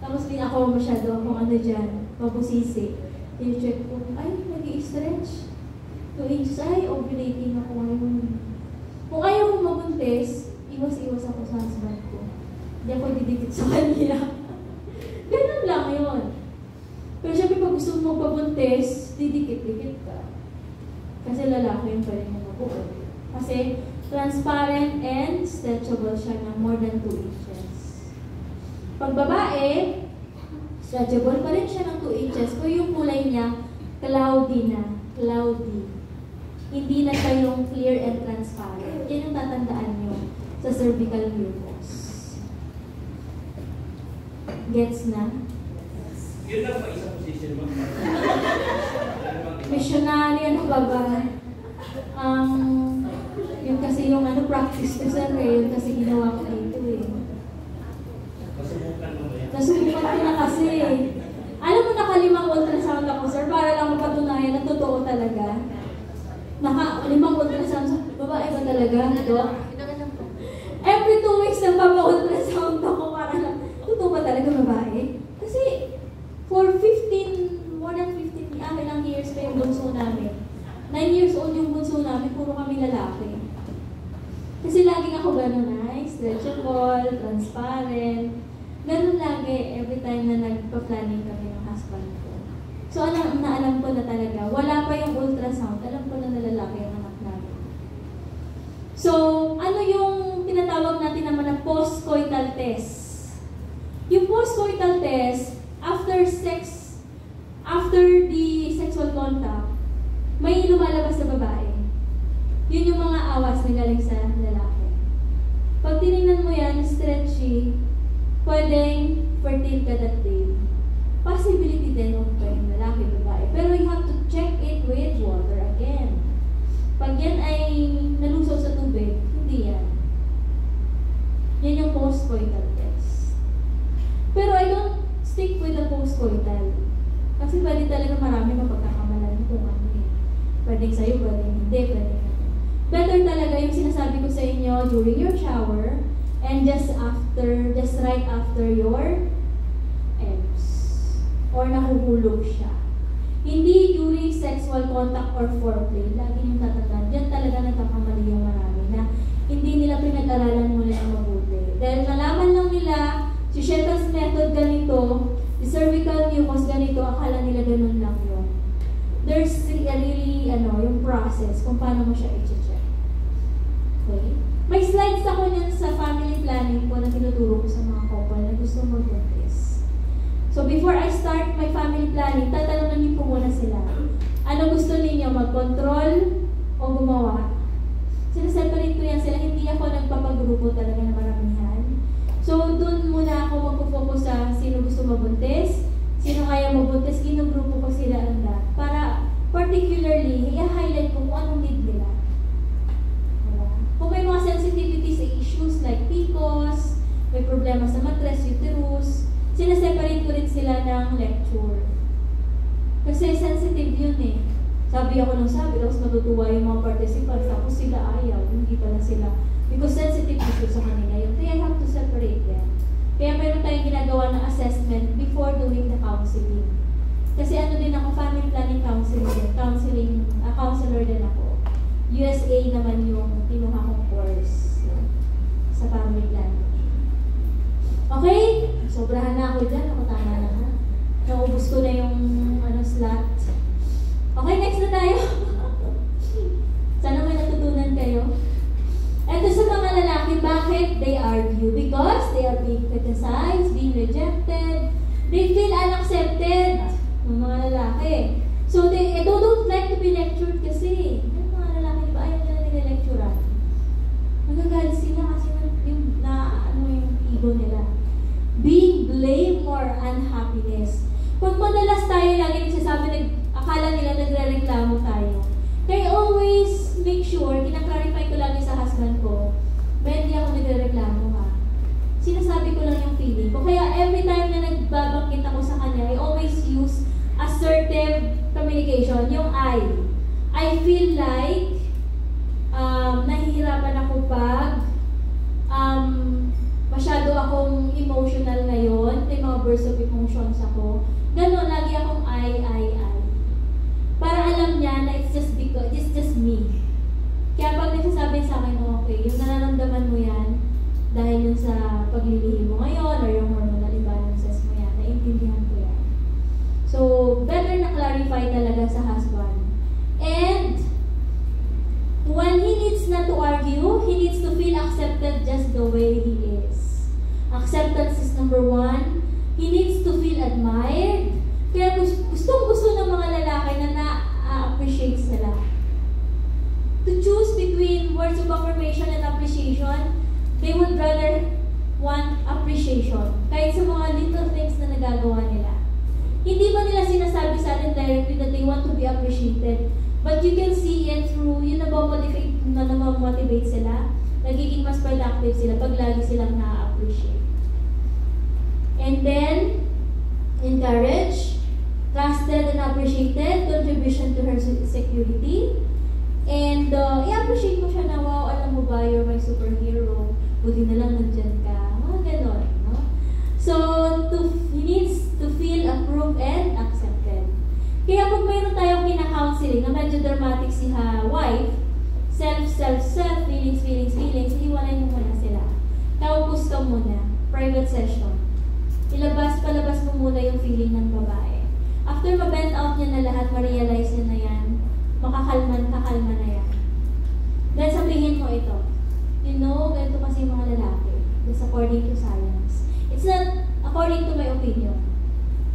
Tapos din ako masyado akong ano dyan, mabusisi. I-check ko, ay, nag-i-stretch. 2 inches, ay, ovulating ako ngayon. Kung ayaw kong mabuntis, iwas-iwas ako sa husband ko. Hindi ako didikit sa kanya. Ganun lang yun. Pero syempre pag gusto mo pabuntis, didikit-dikit ka. Kasi lalaki yung pwede mo mabuo. Kasi transparent and stretchable siya ng more than 2 inches. Pag babae, stretchable pa rin siya ng 2 inches. Pero yung kulay niya, cloudy na. Cloudy. Hindi na siya yung clear and transparent. Yan yung tatandaan nyo sa cervical mucus. Gets na? Yun lang ba isang position mo? Missionary, ano ba ba? Yung kasi yung ano, practice ko sir eh. Yun kasi ginawa ko dito eh. Masubukan mo ba yan? Nasubukan ko na kasi. Alam mo, nakalimang ultrasound ako sir para lang mapatunayan na totoo talaga. Naka-5 ultrasound sa babae ba talaga? Dok? Every 2 weeks nagpapa-ultrasound ako para lang, totoo ba talaga babae? Kasi for more than 15 ilang years pa yung bunso namin. 9 years old yung bunso namin, puro kami lalaki. Kasi laging ako gano'n ay, stretchable, transparent. Ganun lagi, every time na nagpa-planning kami ng husband ko. So alam ko na talaga, wala pa yung ultrasound, alam ko na lalaki ang anak namin. So, ano yung tinatawag natin naman na post-coital test? Yung post-coital test, after the sexual contact, may lumalabas sa babae. Yun yung mga awas na galing sa lalaki. Pag tinignan mo yan, stretchy, pwedeng fertile ka that day. Possibility din of pwedeng lalaki, babae. Pero you have to check it with water again. Pag yan ay nalusaw sa tubig, hindi yan. Yan yung post-coital test. Pero I don't stick with the post-coital. Kasi pwede talaga marami mapagkakamalan kung ano eh. Pwedeng sa'yo, pwedeng hindi, pwedeng hindi. Better talaga yung sinasabi ko sa inyo during your shower and just right after your eggs. Or nahuhulog siya. Hindi during sexual contact or foreplay. Lagi yung tatandaan. Diyan talaga nagkakamali yung marami na hindi nila pinag-aralan muna ng mabuti. Dahil nalaman lang nila, si Shetland's method ganito, si cervical mucus ganito, akala nila ganun lang yun. There's really, yung process kung paano mo siya i-check. Okay? May slides ako niyan sa family planning ko na tinuturo ko sa mga couple na gusto mag-buntis. So before I start my family planning, tatanungin niyo po muna sila. Ano gusto ninyo, mag-control o gumawa? Sinaseparate ko yan sila, hindi ako nagpapagrupo talaga na maramihan. So dun muna ako magpo-focus sa sino gusto mabuntis, sino kaya mabuntis, ginugrupo ko sila ang lahat. Para particularly, i-highlight ko kung anong need nila. Kung may mga sensitivities sa issues like PCOS, may problema sa mattress, uterus, sinaseparate ko rin sila ng lecture. Kasi sensitive yun eh. Sabi tapos matutuwa yung mga participants, tapos sila ayaw, hindi pala sila. Because sensitive issue sa kanila yun. Kaya I have to separate them. Kaya meron tayong ginagawa ng assessment before doing the counseling. Kasi din ako, family planning counselor din ako. USA naman yung kinuha kong course sa family planning. Okay? Sobrahan na ako dyan. Ako tama na ha. Naubos ko na yung slot. Okay, next na tayo. Sana may natutunan kayo. Ito sa mga lalaki, bakit they argue? Because they are being criticized, being rejected. They feel unaccepted. Ng mga lalaki. So, they don't like to be lectured kasi. Yung mga lalaki ba, ayaw nila nila-lecturan. Nagagalit sila kasi yung ego nila. Being blamed or unhappiness. Pag madalas tayo lagi nagsasabi, akala nila nagre-reklamo tayo. Kaya always make sure, kinaklarify ko lagi sa husband ko, hindi ako nagre-reklamo ha. Sinasabi ko lang yung feeling ko. Kaya every time na nagbabangkit ako sa kanya, I always use assertive communication, yung I feel like nahihirapan ako pag masyado akong emotional ngayon, may mga burst of emotions ako. Ganon, lagi akong I. Para alam niya na it's just me. Kaya pag nagsasabi sa akin, okay, yung nararamdaman mo yan, dahil yun sa paglilihi mo ngayon, or yung hormonal imbalances mo yan, naiintindihan ko yan. So, better na clarify talaga sa husband. And, when he needs not to argue, he needs to feel accepted just the way he is. Acceptance is number 1. He needs to feel admired. Kaya gustong-gusto ng mga lalaki na na-appreciate sila. To choose between words of affirmation and appreciation, they would rather want appreciation. Kahit sa mga little things na nagagawa nila. Hindi ba nila sinasabi sa atin directly that they want to be appreciated? But you can see it through, yun na-motivate sila. Nagiging mas productive sila pag lagi silang na-appreciate. And then, encourage, trusted and appreciated, contribution to her security. And i-appreciate mo siya na, wow, alam mo ba, you're my superhero. Buti na lang nandyan ka. Mga ganon, no? So, he needs to feel approved and accepted. Kaya pag mayroon tayong kina-counseling na medyo dramatic si wife, self, feelings, iiwalay mo muna sila. Taupos ka muna, private session. Palabas mo muna yung feeling ng babae. After ma-bend out niya na lahat, ma-realize niya na yan, kakalma na yan. Then sabihin mo ito, you know, ganito kasi yung mga lalaki. This according to science. It's not according to my opinion.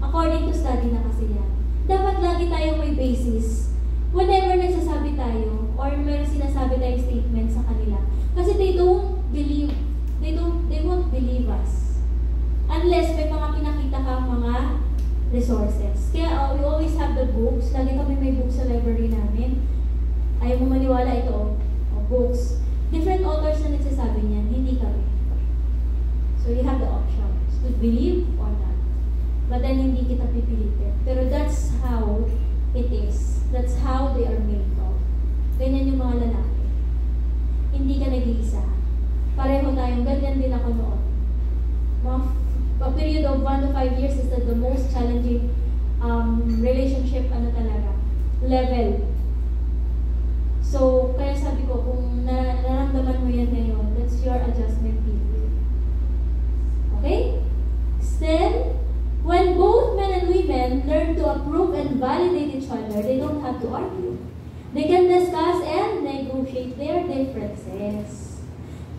According to study na kasi yan. Dapat lagi tayong may basis. Whenever nagsasabi tayo, or meron sinasabi tayong statement sa kanila. Kasi they won't believe us. Unless may mga pinakita kang mga resources. Kaya we always have the books. Lagi kami may books sa library namin. Ayaw mo maniwala ito, books. Different authors na nagsasabi niyan, hindi kami. So you have the options to believe or not. But then hindi kita pipilitin. Pero that's how it is. That's how they are made of. Ganyan yung mga lalaki. Hindi ka nag-iisa. Pareho tayong ganyan din ako noon. A period of 1 to 5 years is the most challenging relationship level. So, kaya sabi ko, kung nararamdaman mo yan ngayon, that's your adjustment period. Okay? Then, when both men and women learn to approve and validate each other, they don't have to argue. They can discuss and negotiate their differences.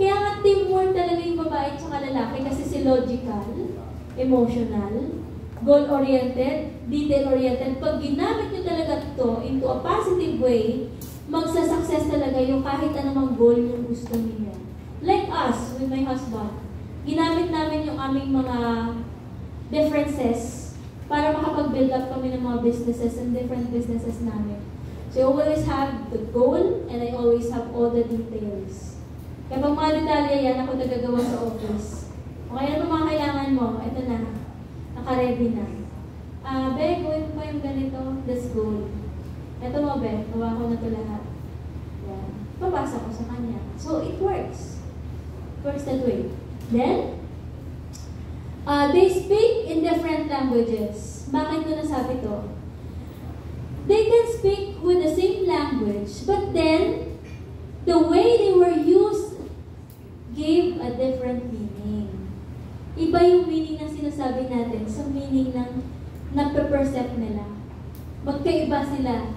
Kaya nga teamwork talaga yung babae at lalaki kasi si logical, emotional, goal-oriented, detail-oriented. Pag ginamit nyo talaga ito into a positive way, magsa-success talaga yung kahit anumang goal yung gusto niyo. Like us, with my husband. Ginamit namin yung aming mga differences para makapag-build up kami ng mga businesses and different businesses namin. So I always have the goal and I always have all the details. Kaya pag mga detalye yan, ako nagagawa sa office. O kaya naman mga kailangan mo, ito na, naka-ready na. Be, gawin mo yung ganito, let's go. Ito mo, Be, gawa ko na ito lahat. Yan. Pabasa ko sa kanya. So, it works. It works that way. Then, they speak in different languages. Bakit ko nasabi to? They can speak with the same language, but then, the way they were used gave a different meaning. Iba yung meaning na sinasabi natin sa meaning ng nape-percept nila. Magkaiba sila.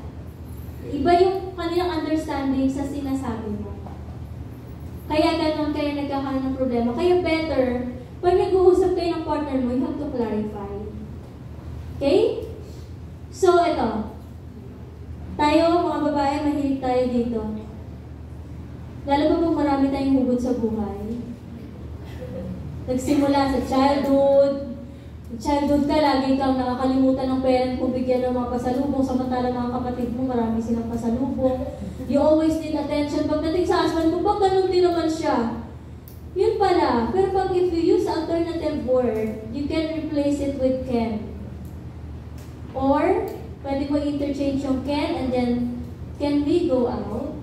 Iba yung kanilang understanding sa sinasabi mo. Kaya ganon, kaya nagkakaroon ng problema. Kaya better, pag nag-uusap kayo ng partner mo, you have to clarify. Okay? So, ito. Tayo, mga babae, mahilig tayo dito. Lalo pa pag marami tayong hugot sa buhay. Nagsimula sa childhood. Childhood ka, lagi kang nakakalimutan ng parent kung bigyan ng mga pasalubong. Samantala mga kapatid mo, marami silang pasalubong. You always need attention. Pagdating sa husband mo, bak ganun din naman siya. Yun pala. Pero pag if you use alternative word, you can replace it with can. Or, pwede mo interchange yung can and then, can we go out?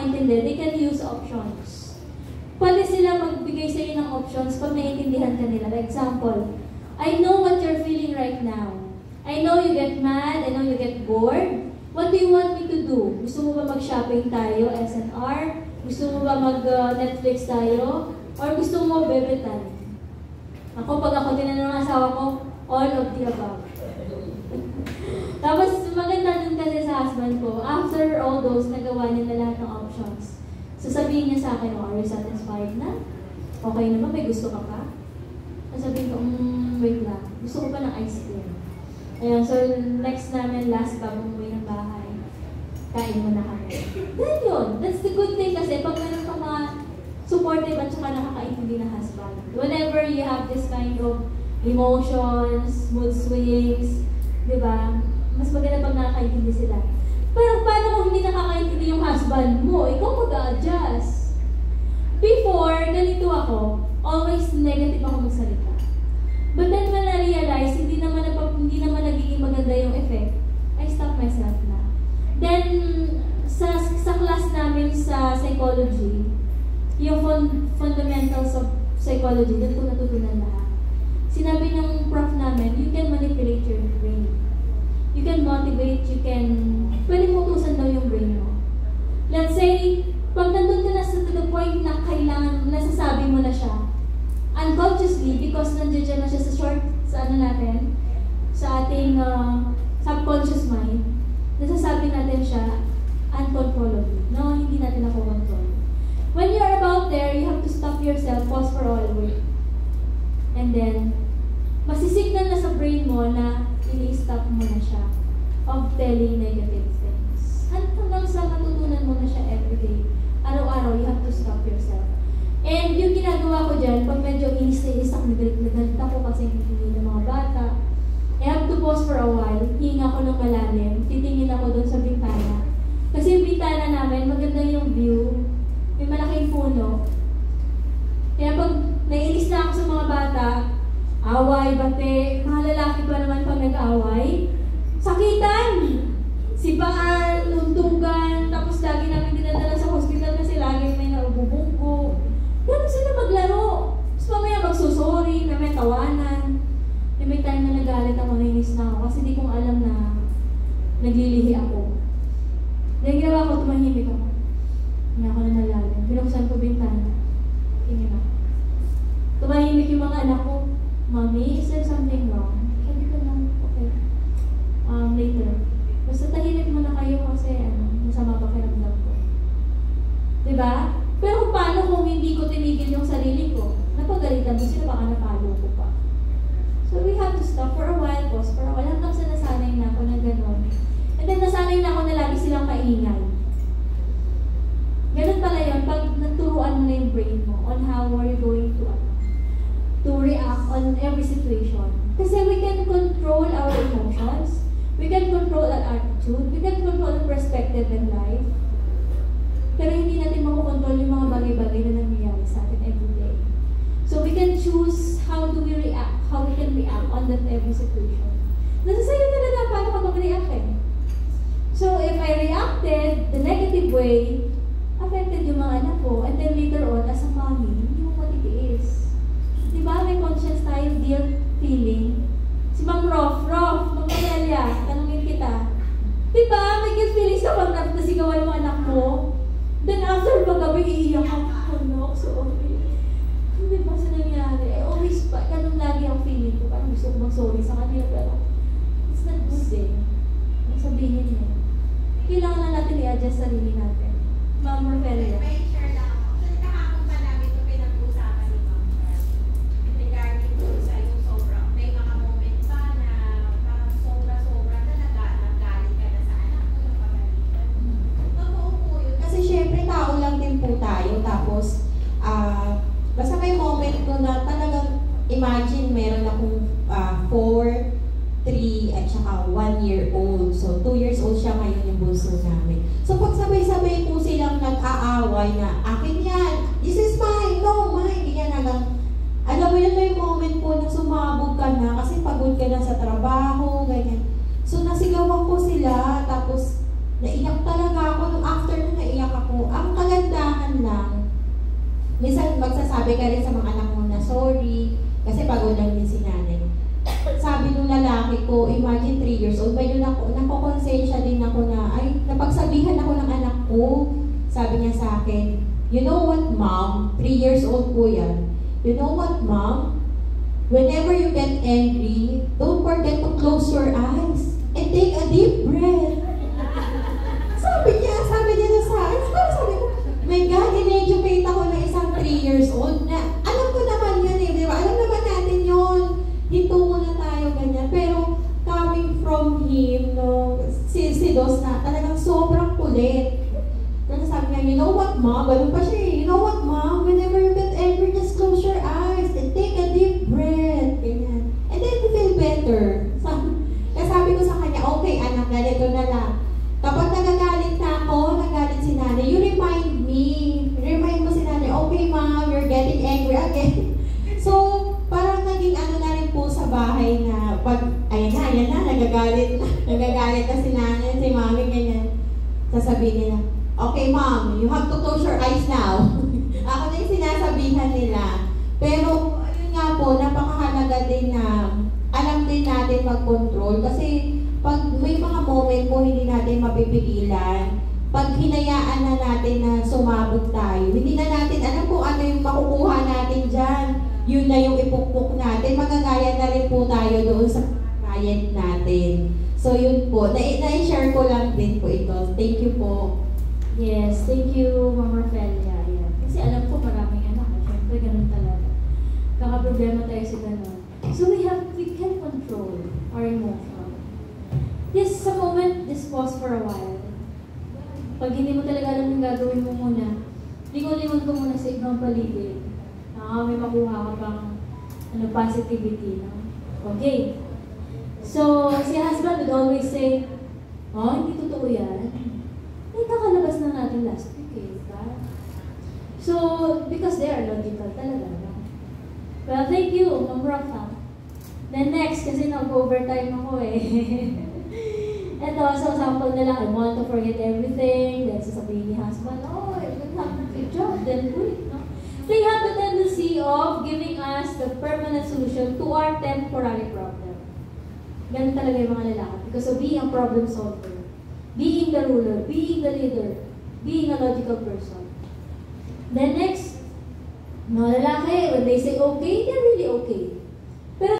nakakaintindi, they can use options. Pwede sila magbigay sa iyo ng options pag naiintindihan ka nila. Like example, I know what you're feeling right now. I know you get mad, I know you get bored. What do you want me to do? Gusto mo ba mag-shopping tayo, SNR? Gusto mo ba mag-Netflix tayo? Or gusto mo bebetan? Ako, pag ako tinanong ng asawa ko, all of the above. Tapos, maganda dun kasi sa husband ko, after all those, nagawa niya na lahat ng options. Sasabihin niya sa akin, oh, are you satisfied na? Okay naman, may gusto ka pa? Sasabihin ko, wait lang, gusto ko pa ng ice cream. Ayan, so next namin, last bago umuwi ng bahay, kain mo na kami. Then yun, that's the good thing kasi pag meron ka mga supportive at saka nakakaintindi na husband. Whenever you have this kind of emotions, mood swings, di ba? Mas maganda pag nakakaintindi sila. Pero paano kung hindi nakakaintindi yung husband mo? Ikaw mag-a-adjust. Before, ganito ako, always negative ako magsalita. But then when I realize, hindi naman nagiging maganda yung effect, I stop myself na. Then, sa class namin sa psychology, yung fundamentals of psychology, doon ko natutunan lahat. Sinabi ng prof namin, you can manipulate your brain. You can motivate, pwede mo utusan daw yung brain mo. Let's say, pag nandun ka na to the point na kailangan, nasasabi mo na siya, unconsciously, because nandiyan na siya sa ating subconscious mind, nasasabi natin siya uncontrollably. No, hindi natin nakokontrol. When you're about there, you have to stop yourself, pause for all, wait. And then, masisignal na sa brain mo na ini-stop mo na siya of telling negative things. Hanggang sa matutunan mo na siya everyday. Araw-araw, you have to stop yourself. And yung ginagawa ko dyan, pag medyo inis-inis ako, nagalit ako kasi hindi ng mga bata, I have to pause for a while, hinga ko ng malalim, titingin ako doon sa bintana. Kasi yung bintana namin, maganda yung view, may malaking puno. Kaya pag naiinis na ako sa mga bata, away, bate, mga lalaki pa naman pag nag-away, sakitan! Sibaan, luntugan, tapos lagi namin dinadala sa hospital kasi lagi may naububungko. Ganun sila maglaro. Tapos mamaya magsusori, may tawanan. May time na nagalit ako, nainis na ako kasi di kong alam na naglilihi ako. Dahil ginawa ko, tumahimik ako. Hindi ako na nalalim. Binuksan ko bintana. Tingin ako. Tumahimik yung mga anak ko. Mommy, is there something wrong? Sabi ko na, okay. Later. Basta tahimik mo na kayo kasi masama pakiramdam ko. Diba? Pero paano kung hindi ko tinigil yung sarili ko? Napagalitan mo sila, baka napalo ko pa. So we have to stop for a while, pause for a while, hanggang sa nasanay na ako na gano'n. And then nasanay na ako na lagi silang kaingay. Ganun pala yun, pag naturuan mo na yung brain mo on how are you going to react on every situation. Kasi we can control our emotions, we can control our attitude, we can control our perspective in life. Pero hindi natin makukontrol yung mga bagay-bagay na nangyayari sa atin every day. So we can choose how do we react, how we can react on that every situation. Nasa sa'yo talaga paano ka mag-react eh. So if I reacted the negative way, affected yung mga anak ko, and then later on, as a mommy, hindi mo matitiis. Diba may conscience tayo, guilt feeling? Si Ma'am Ma'am Amelia, tanungin kita. Diba may guilt feelings kapag nasigawan mo anak mo? Then after magabi, iiyak ako, no, sorry. Hindi ba sa nangyari? I always, ganun lagi ang feeling ko. Parang gusto ko mag-sorry sa kanila, pero it's not good eh. Sabihin niya. Kailangan na natin i-adjust sarili natin. Ma'am Rofelia. May share lang ako. Kasi kahapon pa namin ito pinag-uusapan ni Ma'am Charles. Regarding to sa yung sobrang, may mga moment pa na parang sobra-sobra talaga nagalit ka na sa anak mo, yung pagalitan mo. Totoo po yun. Kasi syempre tao lang din po tayo. Tapos, basta may moment ko na talagang imagine meron akong 4, 3, at saka 1 year old. So, 2 years old siya ngayon yung bunso namin. So, pag sabay-sabay po silang nag-aaway na, akin yan, this is mine, no, mine, ganyan hanggang, alam mo yun, may moment po na sumabog ka na kasi pagod ka na sa trabaho, ganyan. So, nasigawan ko sila, tapos naiyak talaga ako. Nung after na naiyak ako, ang man lang, minsan magsasabi ka rin sa mga anak mo na sorry, kasi pagod lang din si nanay. Sabi nung lalaki ko, imagine 3 years old, medyo nakokonsensya din ako na, ay, napagsabihan ako ng anak ko. Sabi niya sa akin, you know what, mom? 3 years old po yan. You know what, mom? Whenever you get angry, don't forget to close your eyes and take a deep breath. Sabi niya sa akin, sabi ko, my God, in-educate ako ng isang 3 years old na, alam ko naman yun di ba? Alam naman natin yun. Hinto muna tayo, ganyan. Pero, coming from him, no, si Dos na talagang sobrang kulit. Kasi sabi niya, you know what, mom? Ganun pa siya eh. You know what, mom? Whenever you get angry, just close your eyes and take a deep breath. Ganyan. And then you feel better. Kaya sabi ko sa kanya, okay, anak, ganito na lang. Kapag nagagalit na ako, nagalit si nanay, you remind me. Remind mo si nanay, okay, mom, you're getting angry again. So, parang naging ano na rin po sa bahay na pag, ayan na, nagagalit na si nanay, si mami, ganyan. Sasabihin nila, okay, mom, you have to close your eyes now. Ako na yung sinasabihan nila. Pero, ayun nga po, napakahalaga din na alam din natin mag-control. Kasi, pag may mga moment po hindi natin mapipigilan, pag hinayaan na natin na sumabog tayo, hindi na natin alam kung ano yung makukuha natin dyan. Yun na yung ipukpok natin. Magagaya na rin po tayo doon sa client natin. So, yun po. Na-share ko lang din po ito. Thank you po. Yes, thank you, Mama Rafelia. Yan. Kasi alam ko maraming anak. Siyempre, ganun talaga. Kaka-problema tayo sa ganun. So, we can control our emotion. Yes, sa moment, just pause for a while. Pag hindi mo talaga alam yung gagawin mo muna, lingon-lingon ko muna sa ibang paligid. May makuha ka pang positivity. No? Okay. So, si husband would always say, oh, hindi totoo yan. Kakalabas na natin last week eh, diba? So, because they are logical talaga. No? Well, thank you, Ma'am Rafa. Then next, kasi nag-overtime ako eh. Ito, so sample na lang, I want to forget everything. Then sasabihin ni husband, oh, I don't have a good job, then quit, no? They have the tendency of giving us the permanent solution to our temporary problem. Ganun talaga yung mga lalaki. Because of being a problem solver, being the ruler, being the leader, being a logical person. Then next, mga lalaki, when they say okay, they're really okay.